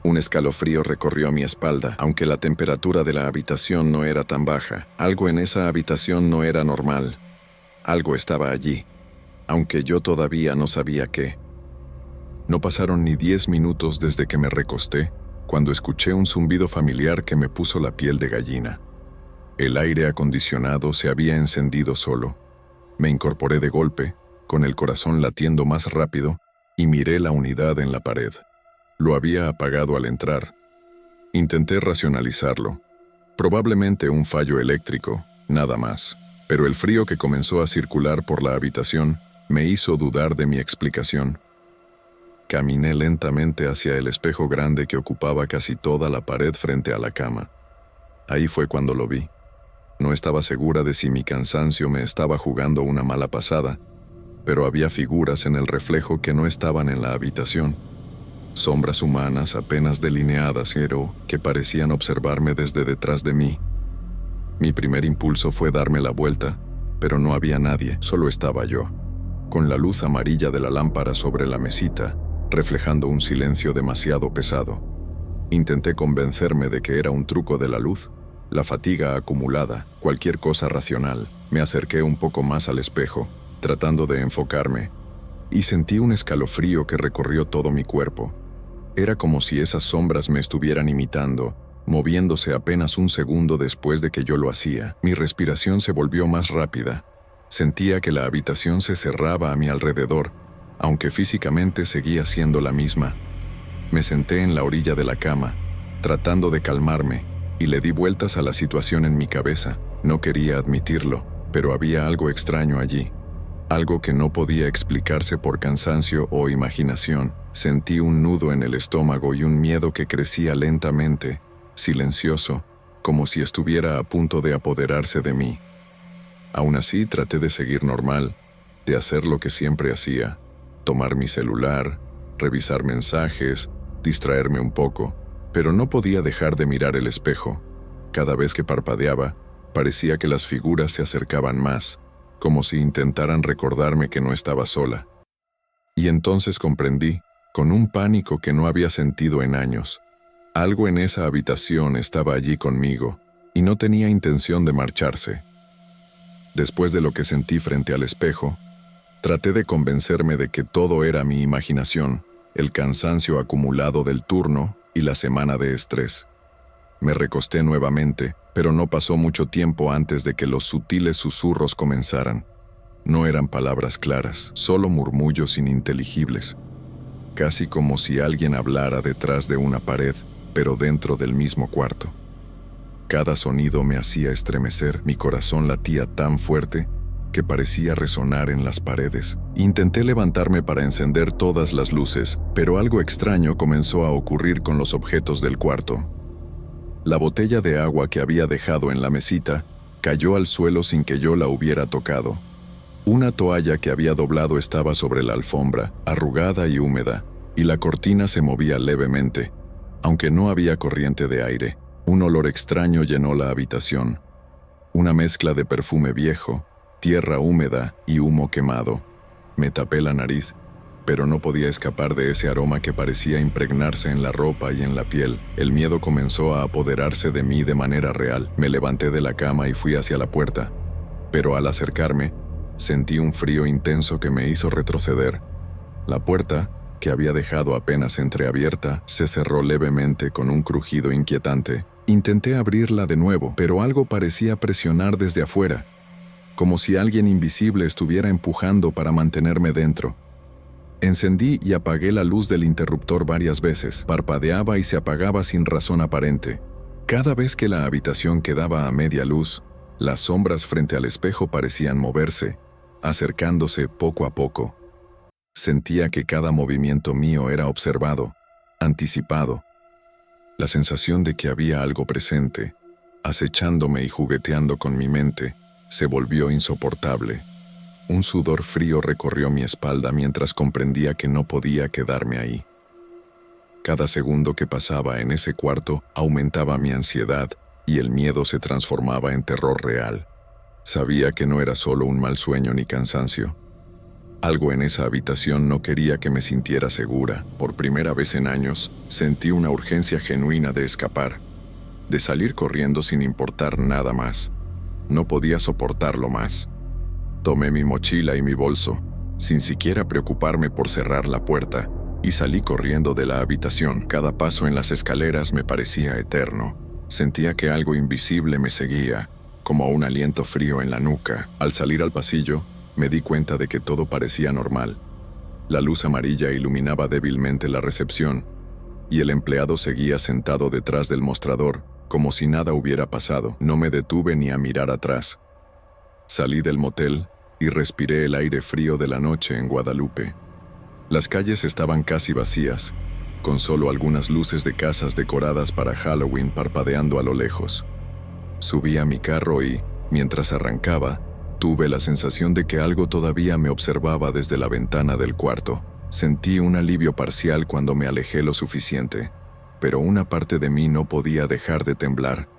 un escalofrío recorrió mi espalda. Aunque la temperatura de la habitación no era tan baja, algo en esa habitación no era normal. Algo estaba allí, aunque yo todavía no sabía qué. No pasaron ni 10 minutos desde que me recosté, cuando escuché un zumbido familiar que me puso la piel de gallina. El aire acondicionado se había encendido solo. Me incorporé de golpe, con el corazón latiendo más rápido, y miré la unidad en la pared. Lo había apagado al entrar. Intenté racionalizarlo. Probablemente un fallo eléctrico, nada más. Pero el frío que comenzó a circular por la habitación me hizo dudar de mi explicación. Caminé lentamente hacia el espejo grande que ocupaba casi toda la pared frente a la cama. Ahí fue cuando lo vi. No estaba segura de si mi cansancio me estaba jugando una mala pasada, pero había figuras en el reflejo que no estaban en la habitación. Sombras humanas apenas delineadas, pero que parecían observarme desde detrás de mí. Mi primer impulso fue darme la vuelta, pero no había nadie, solo estaba yo, con la luz amarilla de la lámpara sobre la mesita, reflejando un silencio demasiado pesado. Intenté convencerme de que era un truco de la luz, la fatiga acumulada, cualquier cosa racional. Me acerqué un poco más al espejo, tratando de enfocarme, y sentí un escalofrío que recorrió todo mi cuerpo. Era como si esas sombras me estuvieran imitando, moviéndose apenas un segundo después de que yo lo hacía. Mi respiración se volvió más rápida. Sentía que la habitación se cerraba a mi alrededor, aunque físicamente seguía siendo la misma. Me senté en la orilla de la cama, tratando de calmarme, y le di vueltas a la situación en mi cabeza. No quería admitirlo, pero había algo extraño allí. Algo que no podía explicarse por cansancio o imaginación. Sentí un nudo en el estómago y un miedo que crecía lentamente, silencioso, como si estuviera a punto de apoderarse de mí. Aún así, traté de seguir normal, de hacer lo que siempre hacía: tomar mi celular, revisar mensajes, distraerme un poco, pero no podía dejar de mirar el espejo. Cada vez que parpadeaba, parecía que las figuras se acercaban más, como si intentaran recordarme que no estaba sola. Y entonces comprendí, con un pánico que no había sentido en años. Algo en esa habitación estaba allí conmigo, y no tenía intención de marcharse. Después de lo que sentí frente al espejo, traté de convencerme de que todo era mi imaginación, el cansancio acumulado del turno y la semana de estrés. Me recosté nuevamente, pero no pasó mucho tiempo antes de que los sutiles susurros comenzaran. No eran palabras claras, solo murmullos ininteligibles, casi como si alguien hablara detrás de una pared, pero dentro del mismo cuarto. Cada sonido me hacía estremecer, mi corazón latía tan fuerte que parecía resonar en las paredes. Intenté levantarme para encender todas las luces, pero algo extraño comenzó a ocurrir con los objetos del cuarto. La botella de agua que había dejado en la mesita cayó al suelo sin que yo la hubiera tocado. Una toalla que había doblado estaba sobre la alfombra, arrugada y húmeda, y la cortina se movía levemente, aunque no había corriente de aire. Un olor extraño llenó la habitación. Una mezcla de perfume viejo, tierra húmeda y humo quemado. Me tapé la nariz, pero no podía escapar de ese aroma que parecía impregnarse en la ropa y en la piel. El miedo comenzó a apoderarse de mí de manera real. Me levanté de la cama y fui hacia la puerta, pero al acercarme, sentí un frío intenso que me hizo retroceder. La puerta, que había dejado apenas entreabierta, se cerró levemente con un crujido inquietante. Intenté abrirla de nuevo, pero algo parecía presionar desde afuera, como si alguien invisible estuviera empujando para mantenerme dentro. Encendí y apagué la luz del interruptor varias veces. Parpadeaba y se apagaba sin razón aparente. Cada vez que la habitación quedaba a media luz, las sombras frente al espejo parecían moverse, acercándose poco a poco. Sentía que cada movimiento mío era observado, anticipado. La sensación de que había algo presente, acechándome y jugueteando con mi mente, se volvió insoportable. Un sudor frío recorrió mi espalda mientras comprendía que no podía quedarme ahí. Cada segundo que pasaba en ese cuarto aumentaba mi ansiedad y el miedo se transformaba en terror real. Sabía que no era solo un mal sueño ni cansancio. Algo en esa habitación no quería que me sintiera segura. Por primera vez en años, sentí una urgencia genuina de escapar, de salir corriendo sin importar nada más. No podía soportarlo más. Tomé mi mochila y mi bolso, sin siquiera preocuparme por cerrar la puerta, y salí corriendo de la habitación. Cada paso en las escaleras me parecía eterno. Sentía que algo invisible me seguía, como un aliento frío en la nuca. Al salir al pasillo, me di cuenta de que todo parecía normal. La luz amarilla iluminaba débilmente la recepción, y el empleado seguía sentado detrás del mostrador, como si nada hubiera pasado. No me detuve ni a mirar atrás. Salí del motel y respiré el aire frío de la noche en Guadalupe. Las calles estaban casi vacías, con solo algunas luces de casas decoradas para Halloween parpadeando a lo lejos. Subí a mi carro y, mientras arrancaba, tuve la sensación de que algo todavía me observaba desde la ventana del cuarto. Sentí un alivio parcial cuando me alejé lo suficiente, pero una parte de mí no podía dejar de temblar.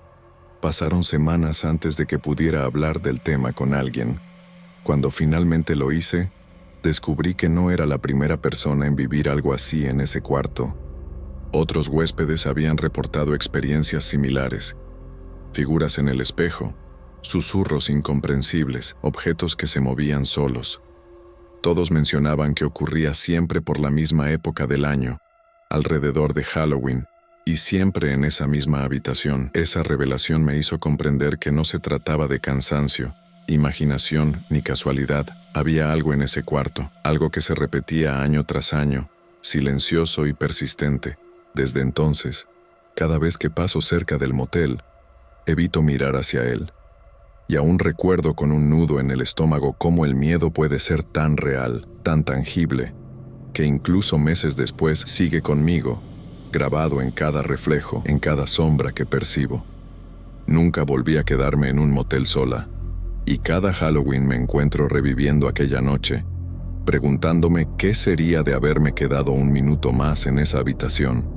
Pasaron semanas antes de que pudiera hablar del tema con alguien. Cuando finalmente lo hice, descubrí que no era la primera persona en vivir algo así en ese cuarto. Otros huéspedes habían reportado experiencias similares. Figuras en el espejo, susurros incomprensibles, objetos que se movían solos. Todos mencionaban que ocurría siempre por la misma época del año, alrededor de Halloween, y siempre en esa misma habitación. Esa revelación me hizo comprender que no se trataba de cansancio, imaginación ni casualidad. Había algo en ese cuarto, algo que se repetía año tras año, silencioso y persistente. Desde entonces, cada vez que paso cerca del motel, evito mirar hacia él. Y aún recuerdo con un nudo en el estómago cómo el miedo puede ser tan real, tan tangible, que incluso meses después sigue conmigo, grabado en cada reflejo, en cada sombra que percibo. Nunca volví a quedarme en un motel sola, y cada Halloween me encuentro reviviendo aquella noche, preguntándome qué sería de haberme quedado un minuto más en esa habitación.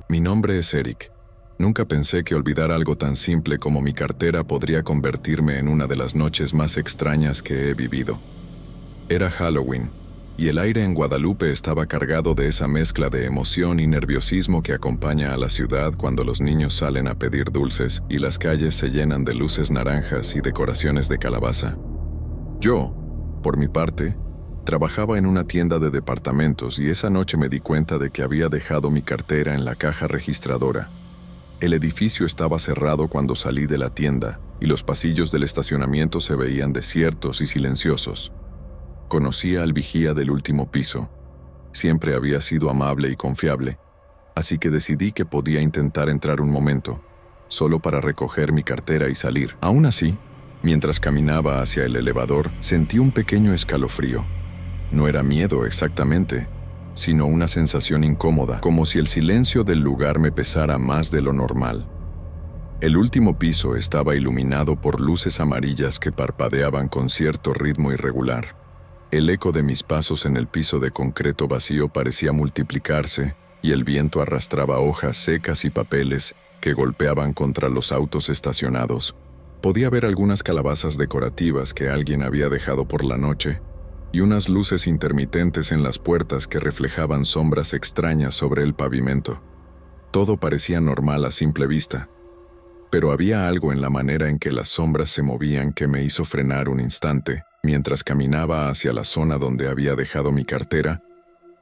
Mi nombre es Eric. Nunca pensé que olvidar algo tan simple como mi cartera podría convertirme en una de las noches más extrañas que he vivido. Era Halloween, y el aire en Guadalupe estaba cargado de esa mezcla de emoción y nerviosismo que acompaña a la ciudad cuando los niños salen a pedir dulces y las calles se llenan de luces naranjas y decoraciones de calabaza. Yo, por mi parte, trabajaba en una tienda de departamentos y esa noche me di cuenta de que había dejado mi cartera en la caja registradora. El edificio estaba cerrado cuando salí de la tienda y los pasillos del estacionamiento se veían desiertos y silenciosos. Conocía al vigía del último piso. Siempre había sido amable y confiable, así que decidí que podía intentar entrar un momento, solo para recoger mi cartera y salir. Aún así, mientras caminaba hacia el elevador, sentí un pequeño escalofrío. No era miedo exactamente, sino una sensación incómoda, como si el silencio del lugar me pesara más de lo normal. El último piso estaba iluminado por luces amarillas que parpadeaban con cierto ritmo irregular. El eco de mis pasos en el piso de concreto vacío parecía multiplicarse y el viento arrastraba hojas secas y papeles que golpeaban contra los autos estacionados. Podía ver algunas calabazas decorativas que alguien había dejado por la noche y unas luces intermitentes en las puertas que reflejaban sombras extrañas sobre el pavimento. Todo parecía normal a simple vista, pero había algo en la manera en que las sombras se movían que me hizo frenar un instante. Mientras caminaba hacia la zona donde había dejado mi cartera,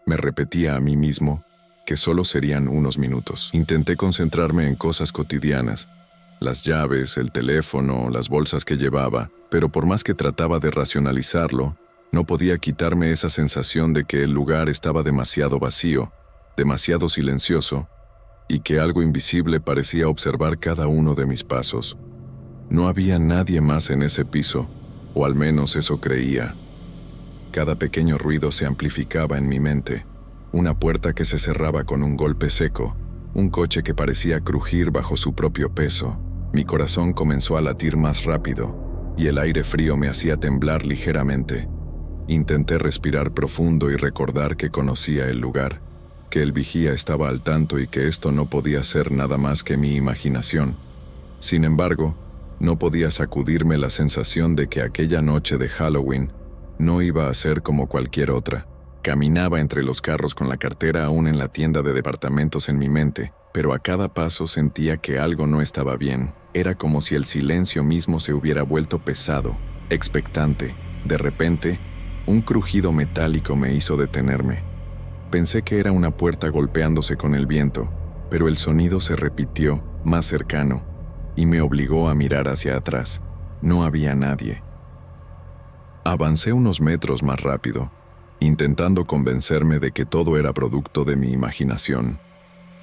me repetía a mí mismo que solo serían unos minutos. Intenté concentrarme en cosas cotidianas, las llaves, el teléfono, las bolsas que llevaba, pero por más que trataba de racionalizarlo, no podía quitarme esa sensación de que el lugar estaba demasiado vacío, demasiado silencioso, y que algo invisible parecía observar cada uno de mis pasos. No había nadie más en ese piso, o al menos eso creía. Cada pequeño ruido se amplificaba en mi mente. Una puerta que se cerraba con un golpe seco, un coche que parecía crujir bajo su propio peso. Mi corazón comenzó a latir más rápido, y el aire frío me hacía temblar ligeramente. Intenté respirar profundo y recordar que conocía el lugar, que el vigía estaba al tanto y que esto no podía ser nada más que mi imaginación. Sin embargo, no podía sacudirme la sensación de que aquella noche de Halloween no iba a ser como cualquier otra. Caminaba entre los carros con la cartera aún en la tienda de departamentos en mi mente, pero a cada paso sentía que algo no estaba bien. Era como si el silencio mismo se hubiera vuelto pesado, expectante. De repente, un crujido metálico me hizo detenerme. Pensé que era una puerta golpeándose con el viento, pero el sonido se repitió, más cercano, y me obligó a mirar hacia atrás. No había nadie. Avancé unos metros más rápido, intentando convencerme de que todo era producto de mi imaginación.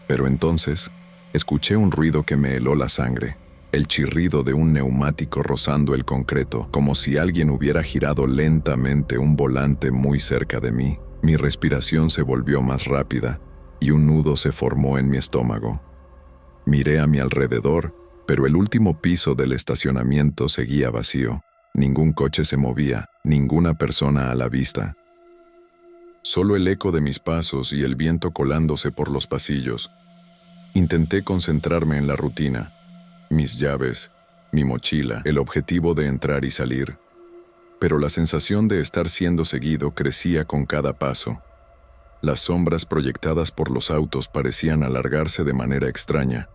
Pero entonces, escuché un ruido que me heló la sangre, el chirrido de un neumático rozando el concreto, como si alguien hubiera girado lentamente un volante muy cerca de mí. Mi respiración se volvió más rápida, y un nudo se formó en mi estómago. Miré a mi alrededor, pero el último piso del estacionamiento seguía vacío. Ningún coche se movía, ninguna persona a la vista. Solo el eco de mis pasos y el viento colándose por los pasillos. Intenté concentrarme en la rutina, mis llaves, mi mochila, el objetivo de entrar y salir. Pero la sensación de estar siendo seguido crecía con cada paso. Las sombras proyectadas por los autos parecían alargarse de manera extraña,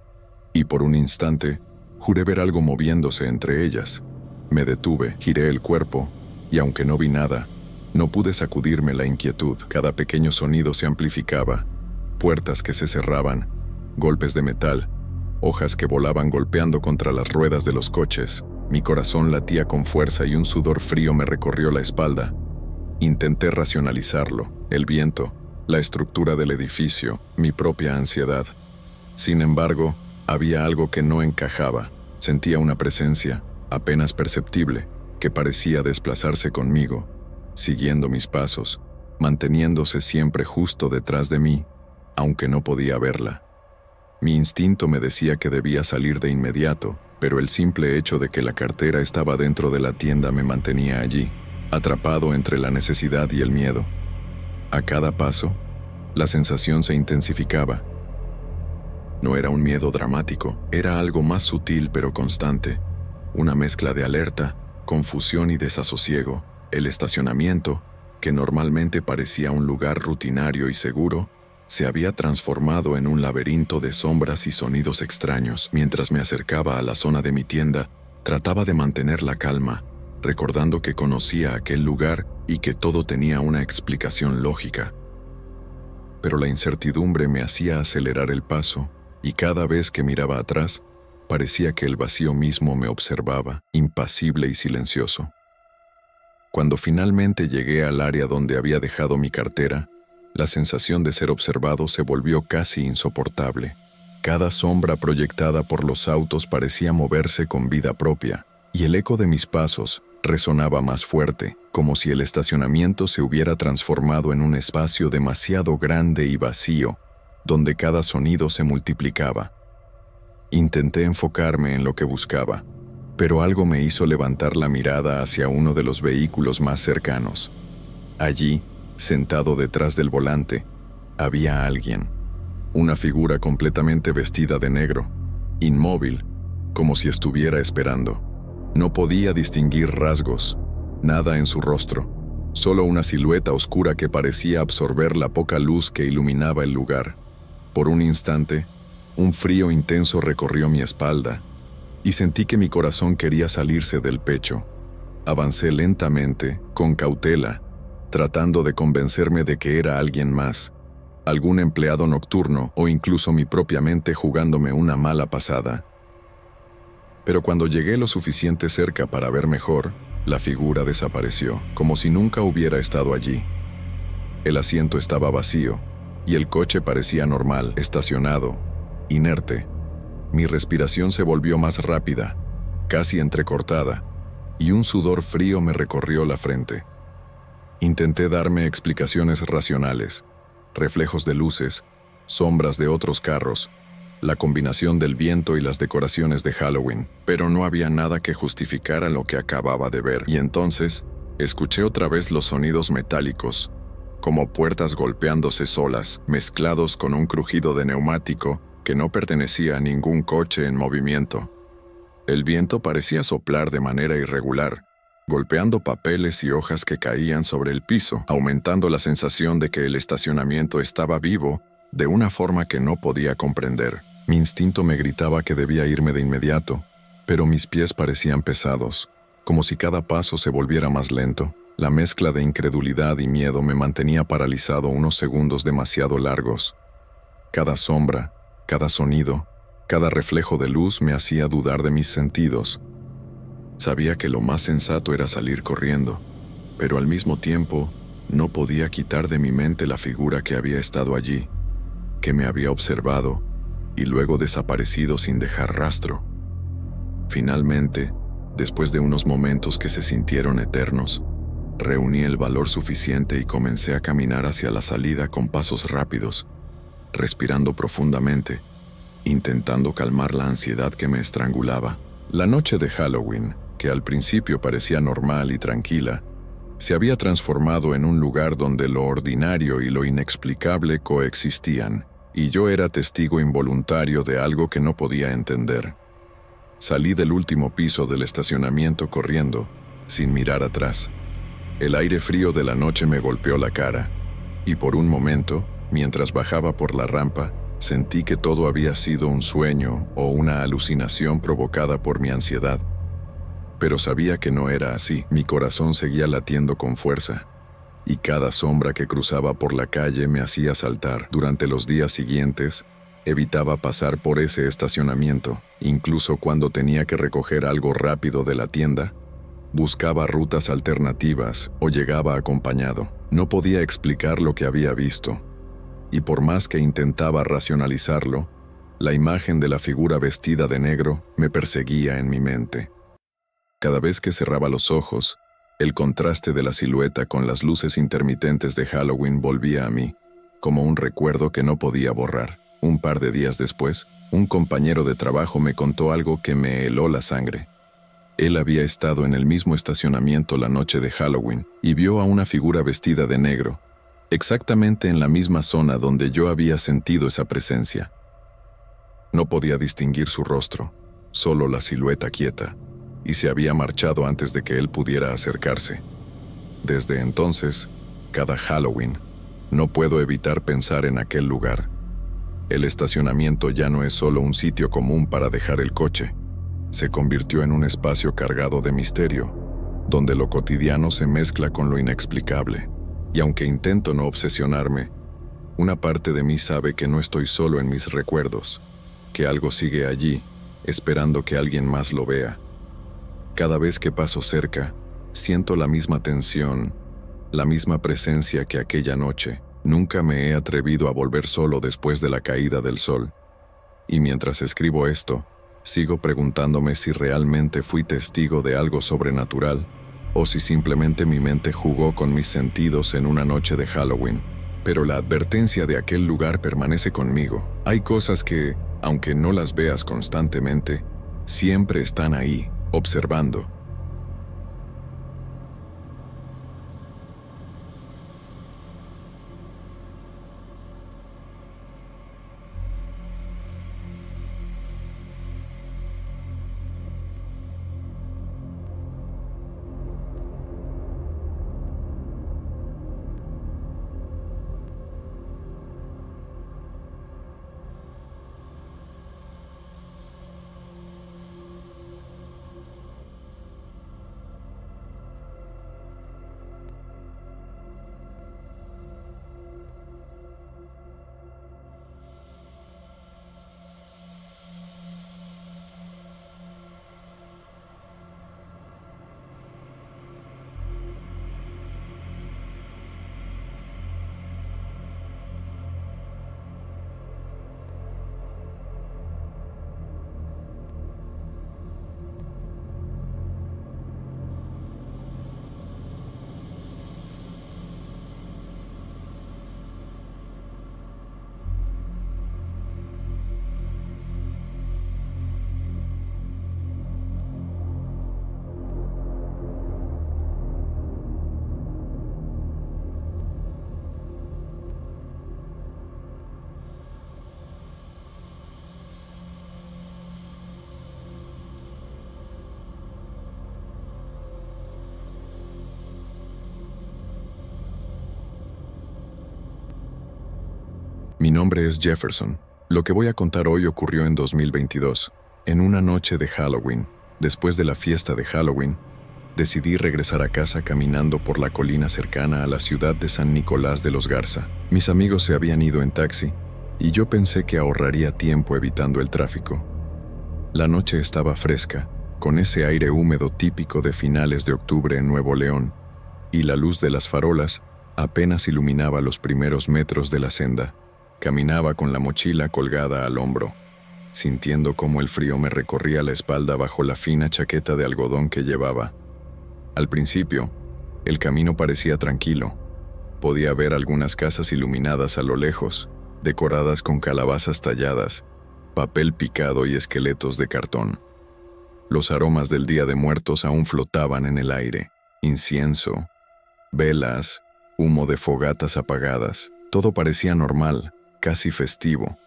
y por un instante, juré ver algo moviéndose entre ellas. Me detuve, giré el cuerpo, y aunque no vi nada, no pude sacudirme la inquietud. Cada pequeño sonido se amplificaba, puertas que se cerraban, golpes de metal, hojas que volaban golpeando contra las ruedas de los coches. Mi corazón latía con fuerza y un sudor frío me recorrió la espalda. Intenté racionalizarlo, el viento, la estructura del edificio, mi propia ansiedad. Sin embargo, había algo que no encajaba. Sentía una presencia, apenas perceptible, que parecía desplazarse conmigo, siguiendo mis pasos, manteniéndose siempre justo detrás de mí, aunque no podía verla. Mi instinto me decía que debía salir de inmediato, pero el simple hecho de que la cartera estaba dentro de la tienda me mantenía allí, atrapado entre la necesidad y el miedo. A cada paso, la sensación se intensificaba. No era un miedo dramático, era algo más sutil pero constante, una mezcla de alerta, confusión y desasosiego. El estacionamiento, que normalmente parecía un lugar rutinario y seguro, se había transformado en un laberinto de sombras y sonidos extraños. Mientras me acercaba a la zona de mi tienda, trataba de mantener la calma, recordando que conocía aquel lugar y que todo tenía una explicación lógica. Pero la incertidumbre me hacía acelerar el paso, y cada vez que miraba atrás, parecía que el vacío mismo me observaba, impasible y silencioso. Cuando finalmente llegué al área donde había dejado mi cartera, la sensación de ser observado se volvió casi insoportable. Cada sombra proyectada por los autos parecía moverse con vida propia, y el eco de mis pasos resonaba más fuerte, como si el estacionamiento se hubiera transformado en un espacio demasiado grande y vacío, donde cada sonido se multiplicaba. Intenté enfocarme en lo que buscaba, pero algo me hizo levantar la mirada hacia uno de los vehículos más cercanos. Allí, sentado detrás del volante, había alguien. Una figura completamente vestida de negro, inmóvil, como si estuviera esperando. No podía distinguir rasgos, nada en su rostro, solo una silueta oscura que parecía absorber la poca luz que iluminaba el lugar. Por un instante, un frío intenso recorrió mi espalda, y sentí que mi corazón quería salirse del pecho. Avancé lentamente, con cautela, tratando de convencerme de que era alguien más, algún empleado nocturno o incluso mi propia mente jugándome una mala pasada. Pero cuando llegué lo suficiente cerca para ver mejor, la figura desapareció, como si nunca hubiera estado allí. El asiento estaba vacío, y el coche parecía normal, estacionado, inerte. Mi respiración se volvió más rápida, casi entrecortada, y un sudor frío me recorrió la frente. Intenté darme explicaciones racionales, reflejos de luces, sombras de otros carros, la combinación del viento y las decoraciones de Halloween, pero no había nada que justificara lo que acababa de ver. Y entonces, escuché otra vez los sonidos metálicos, como puertas golpeándose solas, mezclados con un crujido de neumático que no pertenecía a ningún coche en movimiento. El viento parecía soplar de manera irregular, golpeando papeles y hojas que caían sobre el piso, aumentando la sensación de que el estacionamiento estaba vivo de una forma que no podía comprender. Mi instinto me gritaba que debía irme de inmediato, pero mis pies parecían pesados, como si cada paso se volviera más lento. La mezcla de incredulidad y miedo me mantenía paralizado unos segundos demasiado largos. Cada sombra, cada sonido, cada reflejo de luz me hacía dudar de mis sentidos. Sabía que lo más sensato era salir corriendo, pero al mismo tiempo no podía quitar de mi mente la figura que había estado allí, que me había observado y luego desaparecido sin dejar rastro. Finalmente, después de unos momentos que se sintieron eternos, reuní el valor suficiente y comencé a caminar hacia la salida con pasos rápidos, respirando profundamente, intentando calmar la ansiedad que me estrangulaba. La noche de Halloween, que al principio parecía normal y tranquila, se había transformado en un lugar donde lo ordinario y lo inexplicable coexistían, y yo era testigo involuntario de algo que no podía entender. Salí del último piso del estacionamiento corriendo, sin mirar atrás. El aire frío de la noche me golpeó la cara, y por un momento, mientras bajaba por la rampa, sentí que todo había sido un sueño o una alucinación provocada por mi ansiedad. Pero sabía que no era así. Mi corazón seguía latiendo con fuerza, y cada sombra que cruzaba por la calle me hacía saltar. Durante los días siguientes, evitaba pasar por ese estacionamiento, incluso cuando tenía que recoger algo rápido de la tienda. Buscaba rutas alternativas o llegaba acompañado. No podía explicar lo que había visto, y por más que intentaba racionalizarlo, la imagen de la figura vestida de negro me perseguía en mi mente. Cada vez que cerraba los ojos, el contraste de la silueta con las luces intermitentes de Halloween volvía a mí, como un recuerdo que no podía borrar. Un par de días después, un compañero de trabajo me contó algo que me heló la sangre. Él había estado en el mismo estacionamiento la noche de Halloween y vio a una figura vestida de negro, exactamente en la misma zona donde yo había sentido esa presencia. No podía distinguir su rostro, solo la silueta quieta, y se había marchado antes de que él pudiera acercarse. Desde entonces, cada Halloween, no puedo evitar pensar en aquel lugar. El estacionamiento ya no es solo un sitio común para dejar el coche. Se convirtió en un espacio cargado de misterio, donde lo cotidiano se mezcla con lo inexplicable. Y aunque intento no obsesionarme, una parte de mí sabe que no estoy solo en mis recuerdos, que algo sigue allí, esperando que alguien más lo vea. Cada vez que paso cerca, siento la misma tensión, la misma presencia que aquella noche. Nunca me he atrevido a volver solo después de la caída del sol. Y mientras escribo esto, sigo preguntándome si realmente fui testigo de algo sobrenatural o si simplemente mi mente jugó con mis sentidos en una noche de Halloween. Pero la advertencia de aquel lugar permanece conmigo. Hay cosas que, aunque no las veas constantemente, siempre están ahí, observando. Mi nombre es Jefferson. Lo que voy a contar hoy ocurrió en 2022, en una noche de Halloween. Después de la fiesta de Halloween, decidí regresar a casa caminando por la colina cercana a la ciudad de San Nicolás de los Garza. Mis amigos se habían ido en taxi, y yo pensé que ahorraría tiempo evitando el tráfico. La noche estaba fresca, con ese aire húmedo típico de finales de octubre en Nuevo León, y la luz de las farolas apenas iluminaba los primeros metros de la senda. Caminaba con la mochila colgada al hombro, sintiendo cómo el frío me recorría la espalda bajo la fina chaqueta de algodón que llevaba. Al principio, el camino parecía tranquilo. Podía ver algunas casas iluminadas a lo lejos, decoradas con calabazas talladas, papel picado y esqueletos de cartón. Los aromas del Día de Muertos aún flotaban en el aire: incienso, velas, humo de fogatas apagadas. Todo parecía normal, casi festivo,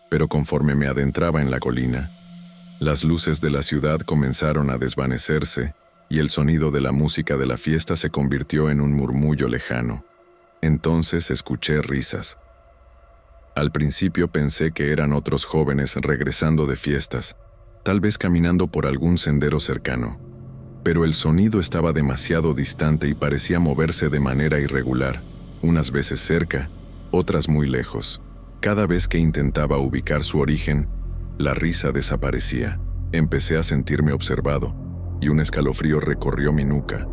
pero conforme me adentraba en la colina, las luces de la ciudad comenzaron a desvanecerse y el sonido de la música de la fiesta se convirtió en un murmullo lejano. Entonces escuché risas. Al principio pensé que eran otros jóvenes regresando de fiestas, tal vez caminando por algún sendero cercano, pero el sonido estaba demasiado distante y parecía moverse de manera irregular, unas veces cerca, otras muy lejos. Cada vez que intentaba ubicar su origen, la risa desaparecía. Empecé a sentirme observado, y un escalofrío recorrió mi nuca.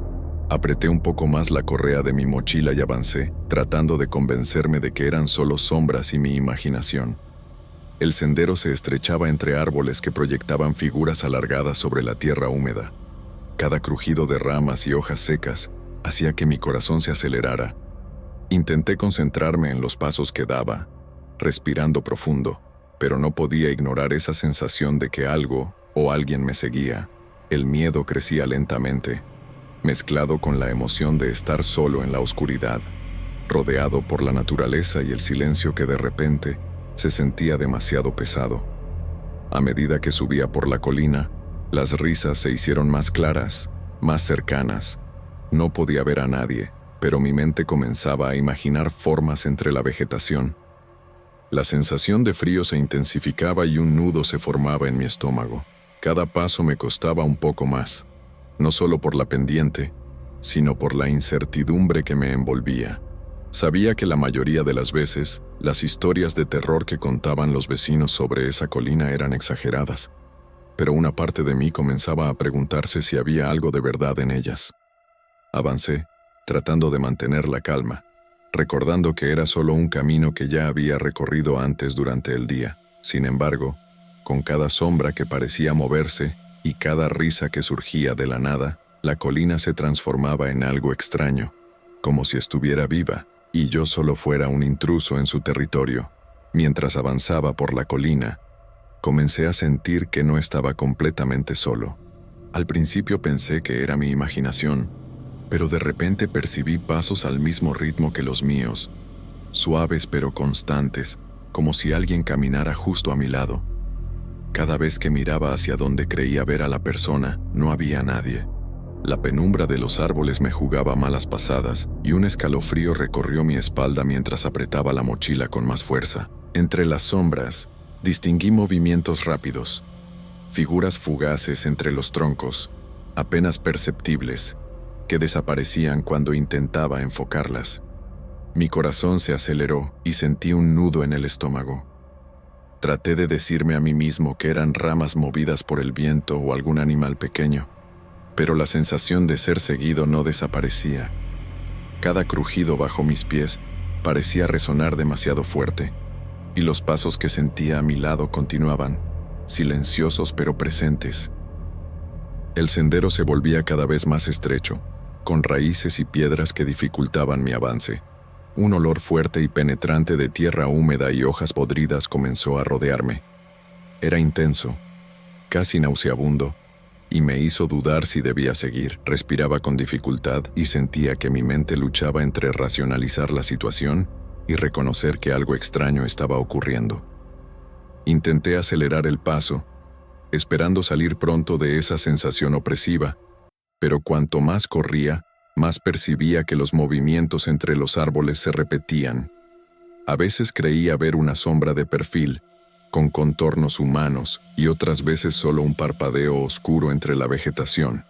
Apreté un poco más la correa de mi mochila y avancé, tratando de convencerme de que eran solo sombras y mi imaginación. El sendero se estrechaba entre árboles que proyectaban figuras alargadas sobre la tierra húmeda. Cada crujido de ramas y hojas secas hacía que mi corazón se acelerara. Intenté concentrarme en los pasos que daba, respirando profundo, pero no podía ignorar esa sensación de que algo o alguien me seguía. El miedo crecía lentamente, mezclado con la emoción de estar solo en la oscuridad, rodeado por la naturaleza y el silencio que de repente se sentía demasiado pesado. A medida que subía por la colina, las risas se hicieron más claras, más cercanas. No podía ver a nadie, pero mi mente comenzaba a imaginar formas entre la vegetación. La sensación de frío se intensificaba y un nudo se formaba en mi estómago. Cada paso me costaba un poco más, no solo por la pendiente, sino por la incertidumbre que me envolvía. Sabía que la mayoría de las veces, las historias de terror que contaban los vecinos sobre esa colina eran exageradas, pero una parte de mí comenzaba a preguntarse si había algo de verdad en ellas. Avancé, tratando de mantener la calma, recordando que era solo un camino que ya había recorrido antes durante el día. Sin embargo, con cada sombra que parecía moverse y cada risa que surgía de la nada, la colina se transformaba en algo extraño, como si estuviera viva, y yo solo fuera un intruso en su territorio. Mientras avanzaba por la colina, comencé a sentir que no estaba completamente solo. Al principio pensé que era mi imaginación, pero de repente percibí pasos al mismo ritmo que los míos, suaves pero constantes, como si alguien caminara justo a mi lado. Cada vez que miraba hacia donde creía ver a la persona, no había nadie. La penumbra de los árboles me jugaba malas pasadas y un escalofrío recorrió mi espalda mientras apretaba la mochila con más fuerza. Entre las sombras, distinguí movimientos rápidos, figuras fugaces entre los troncos, apenas perceptibles, que desaparecían cuando intentaba enfocarlas. Mi corazón se aceleró y sentí un nudo en el estómago. Traté de decirme a mí mismo que eran ramas movidas por el viento o algún animal pequeño, pero la sensación de ser seguido no desaparecía. Cada crujido bajo mis pies parecía resonar demasiado fuerte, y los pasos que sentía a mi lado continuaban, silenciosos pero presentes. El sendero se volvía cada vez más estrecho, con raíces y piedras que dificultaban mi avance. Un olor fuerte y penetrante de tierra húmeda y hojas podridas comenzó a rodearme. Era intenso, casi nauseabundo, y me hizo dudar si debía seguir. Respiraba con dificultad y sentía que mi mente luchaba entre racionalizar la situación y reconocer que algo extraño estaba ocurriendo. Intenté acelerar el paso, esperando salir pronto de esa sensación opresiva, pero cuanto más corría, más percibía que los movimientos entre los árboles se repetían. A veces creía ver una sombra de perfil, con contornos humanos, y otras veces solo un parpadeo oscuro entre la vegetación.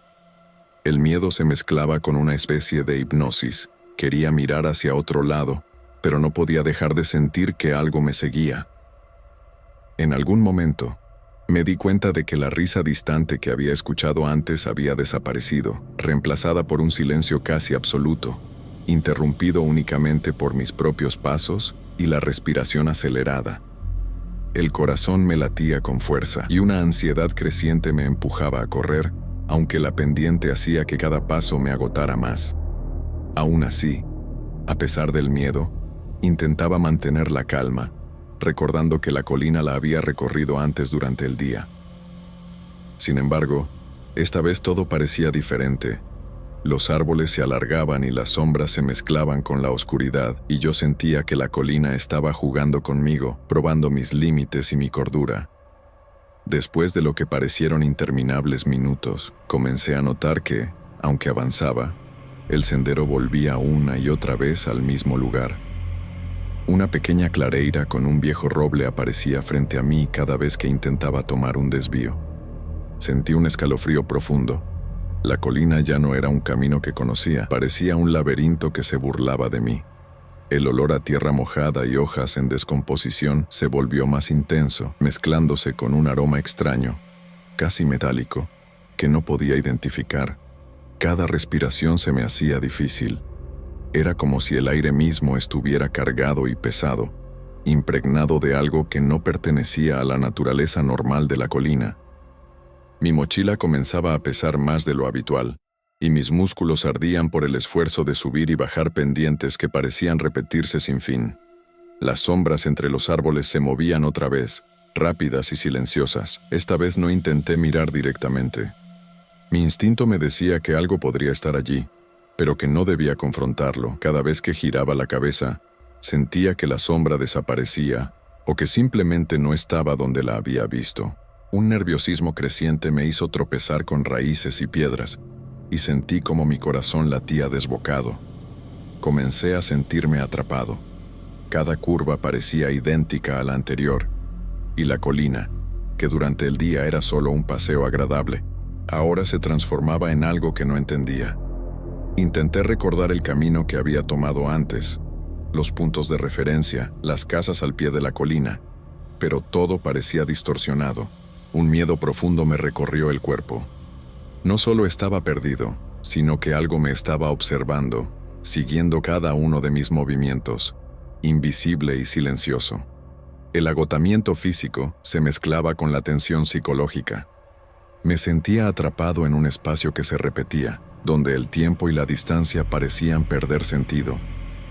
El miedo se mezclaba con una especie de hipnosis. Quería mirar hacia otro lado, pero no podía dejar de sentir que algo me seguía. En algún momento, me di cuenta de que la risa distante que había escuchado antes había desaparecido, reemplazada por un silencio casi absoluto, interrumpido únicamente por mis propios pasos y la respiración acelerada. El corazón me latía con fuerza y una ansiedad creciente me empujaba a correr, aunque la pendiente hacía que cada paso me agotara más. Aún así, a pesar del miedo, intentaba mantener la calma, recordando que la colina la había recorrido antes durante el día. Sin embargo, esta vez todo parecía diferente. Los árboles se alargaban y las sombras se mezclaban con la oscuridad, y yo sentía que la colina estaba jugando conmigo, probando mis límites y mi cordura. Después de lo que parecieron interminables minutos, comencé a notar que, aunque avanzaba, el sendero volvía una y otra vez al mismo lugar. Una pequeña clareira con un viejo roble aparecía frente a mí cada vez que intentaba tomar un desvío. Sentí un escalofrío profundo. La colina ya no era un camino que conocía, parecía un laberinto que se burlaba de mí. El olor a tierra mojada y hojas en descomposición se volvió más intenso, mezclándose con un aroma extraño, casi metálico, que no podía identificar. Cada respiración se me hacía difícil. Era como si el aire mismo estuviera cargado y pesado, impregnado de algo que no pertenecía a la naturaleza normal de la colina. Mi mochila comenzaba a pesar más de lo habitual, y mis músculos ardían por el esfuerzo de subir y bajar pendientes que parecían repetirse sin fin. Las sombras entre los árboles se movían otra vez, rápidas y silenciosas. Esta vez no intenté mirar directamente. Mi instinto me decía que algo podría estar allí, pero que no debía confrontarlo. Cada vez que giraba la cabeza, sentía que la sombra desaparecía o que simplemente no estaba donde la había visto. Un nerviosismo creciente me hizo tropezar con raíces y piedras, y sentí como mi corazón latía desbocado. comencé a sentirme atrapado. Cada curva parecía idéntica a la anterior, y la colina, que durante el día era solo un paseo agradable, ahora se transformaba en algo que no entendía. Intenté recordar el camino que había tomado antes, los puntos de referencia, las casas al pie de la colina, pero todo parecía distorsionado. Un miedo profundo me recorrió el cuerpo. No solo estaba perdido, sino que algo me estaba observando, siguiendo cada uno de mis movimientos, invisible y silencioso. El agotamiento físico se mezclaba con la tensión psicológica. Me sentía atrapado en un espacio que se repetía, donde el tiempo y la distancia parecían perder sentido.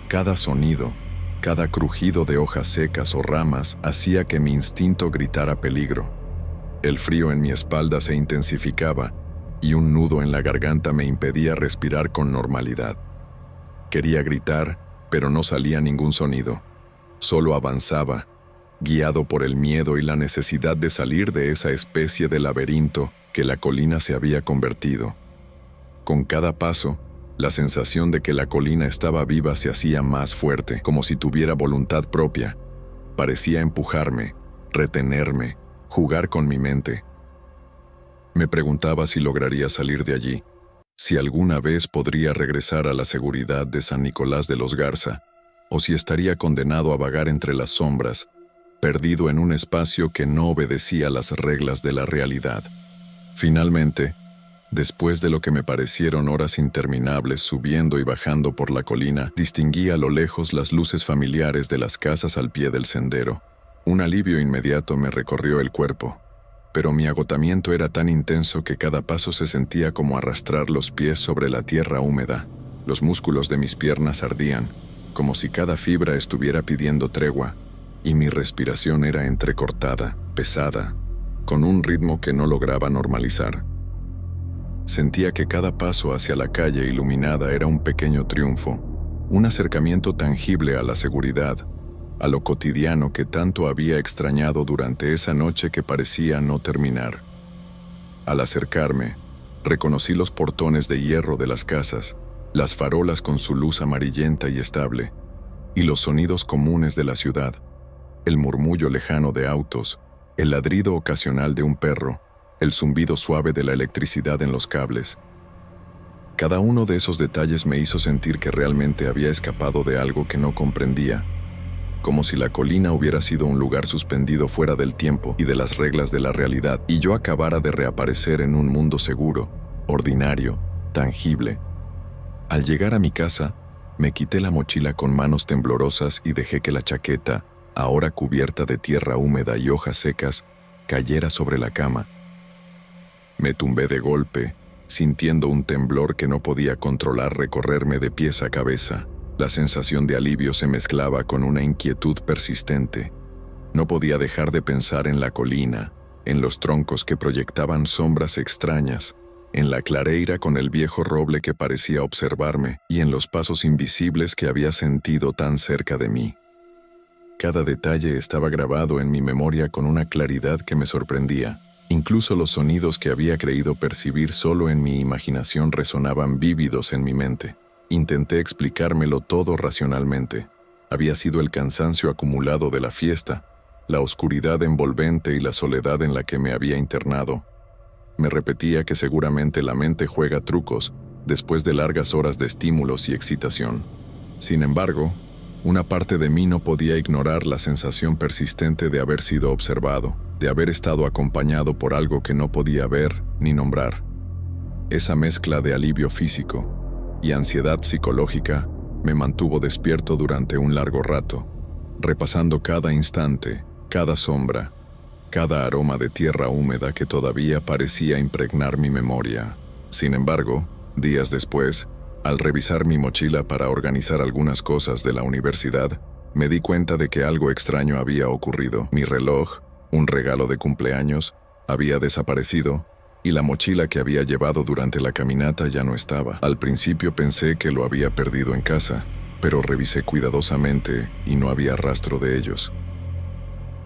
Cada sonido, cada crujido de hojas secas o ramas hacía que mi instinto gritara peligro. El frío en mi espalda se intensificaba y un nudo en la garganta me impedía respirar con normalidad. Quería gritar, pero no salía ningún sonido. Solo avanzaba, guiado por el miedo y la necesidad de salir de esa especie de laberinto que la colina se había convertido. Con cada paso, la sensación de que la colina estaba viva se hacía más fuerte, como si tuviera voluntad propia. Parecía empujarme, retenerme, jugar con mi mente. Me preguntaba si lograría salir de allí, si alguna vez podría regresar a la seguridad de San Nicolás de los Garza, o si estaría condenado a vagar entre las sombras, perdido en un espacio que no obedecía las reglas de la realidad. Finalmente, después de lo que me parecieron horas interminables subiendo y bajando por la colina, distinguí a lo lejos las luces familiares de las casas al pie del sendero. Un alivio inmediato me recorrió el cuerpo, pero mi agotamiento era tan intenso que cada paso se sentía como arrastrar los pies sobre la tierra húmeda. Los músculos de mis piernas ardían, como si cada fibra estuviera pidiendo tregua, y mi respiración era entrecortada, pesada, con un ritmo que no lograba normalizar. Sentía que cada paso hacia la calle iluminada era un pequeño triunfo, un acercamiento tangible a la seguridad, a lo cotidiano que tanto había extrañado durante esa noche que parecía no terminar. Al acercarme, reconocí los portones de hierro de las casas, las farolas con su luz amarillenta y estable, y los sonidos comunes de la ciudad, el murmullo lejano de autos, el ladrido ocasional de un perro, el zumbido suave de la electricidad en los cables. Cada uno de esos detalles me hizo sentir que realmente había escapado de algo que no comprendía, como si la colina hubiera sido un lugar suspendido fuera del tiempo y de las reglas de la realidad, y yo acabara de reaparecer en un mundo seguro, ordinario, tangible. Al llegar a mi casa, me quité la mochila con manos temblorosas y dejé que la chaqueta, ahora cubierta de tierra húmeda y hojas secas, cayera sobre la cama. Me tumbé de golpe, sintiendo un temblor que no podía controlar recorrerme de pies a cabeza. La sensación de alivio se mezclaba con una inquietud persistente. No podía dejar de pensar en la colina, en los troncos que proyectaban sombras extrañas, en la clareira con el viejo roble que parecía observarme y en los pasos invisibles que había sentido tan cerca de mí. Cada detalle estaba grabado en mi memoria con una claridad que me sorprendía. Incluso los sonidos que había creído percibir solo en mi imaginación resonaban vívidos en mi mente. Intenté explicármelo todo racionalmente. Había sido el cansancio acumulado de la fiesta, la oscuridad envolvente y la soledad en la que me había internado. Me repetía que seguramente la mente juega trucos después de largas horas de estímulos y excitación. Sin embargo, una parte de mí no podía ignorar la sensación persistente de haber sido observado, de haber estado acompañado por algo que no podía ver ni nombrar. Esa mezcla de alivio físico y ansiedad psicológica me mantuvo despierto durante un largo rato, repasando cada instante, cada sombra, cada aroma de tierra húmeda que todavía parecía impregnar mi memoria. Sin embargo, días después, al revisar mi mochila para organizar algunas cosas de la universidad, me di cuenta de que algo extraño había ocurrido. Mi reloj, un regalo de cumpleaños, había desaparecido, y la mochila que había llevado durante la caminata ya no estaba. Al principio pensé que lo había perdido en casa, pero revisé cuidadosamente y no había rastro de ellos.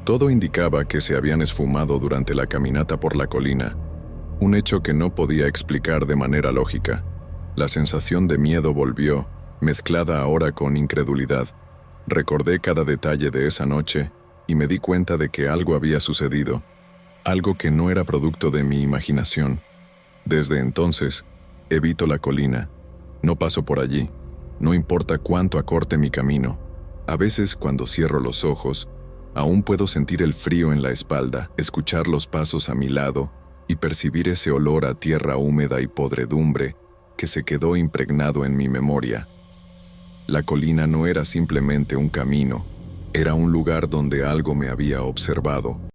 Todo indicaba que se habían esfumado durante la caminata por la colina, un hecho que no podía explicar de manera lógica. La sensación de miedo volvió, mezclada ahora con incredulidad. Recordé cada detalle de esa noche y me di cuenta de que algo había sucedido, algo que no era producto de mi imaginación. Desde entonces, evito la colina. No paso por allí, no importa cuánto acorte mi camino. A veces, cuando cierro los ojos, aún puedo sentir el frío en la espalda, escuchar los pasos a mi lado y percibir ese olor a tierra húmeda y podredumbre que se quedó impregnado en mi memoria. La colina no era simplemente un camino, era un lugar donde algo me había observado.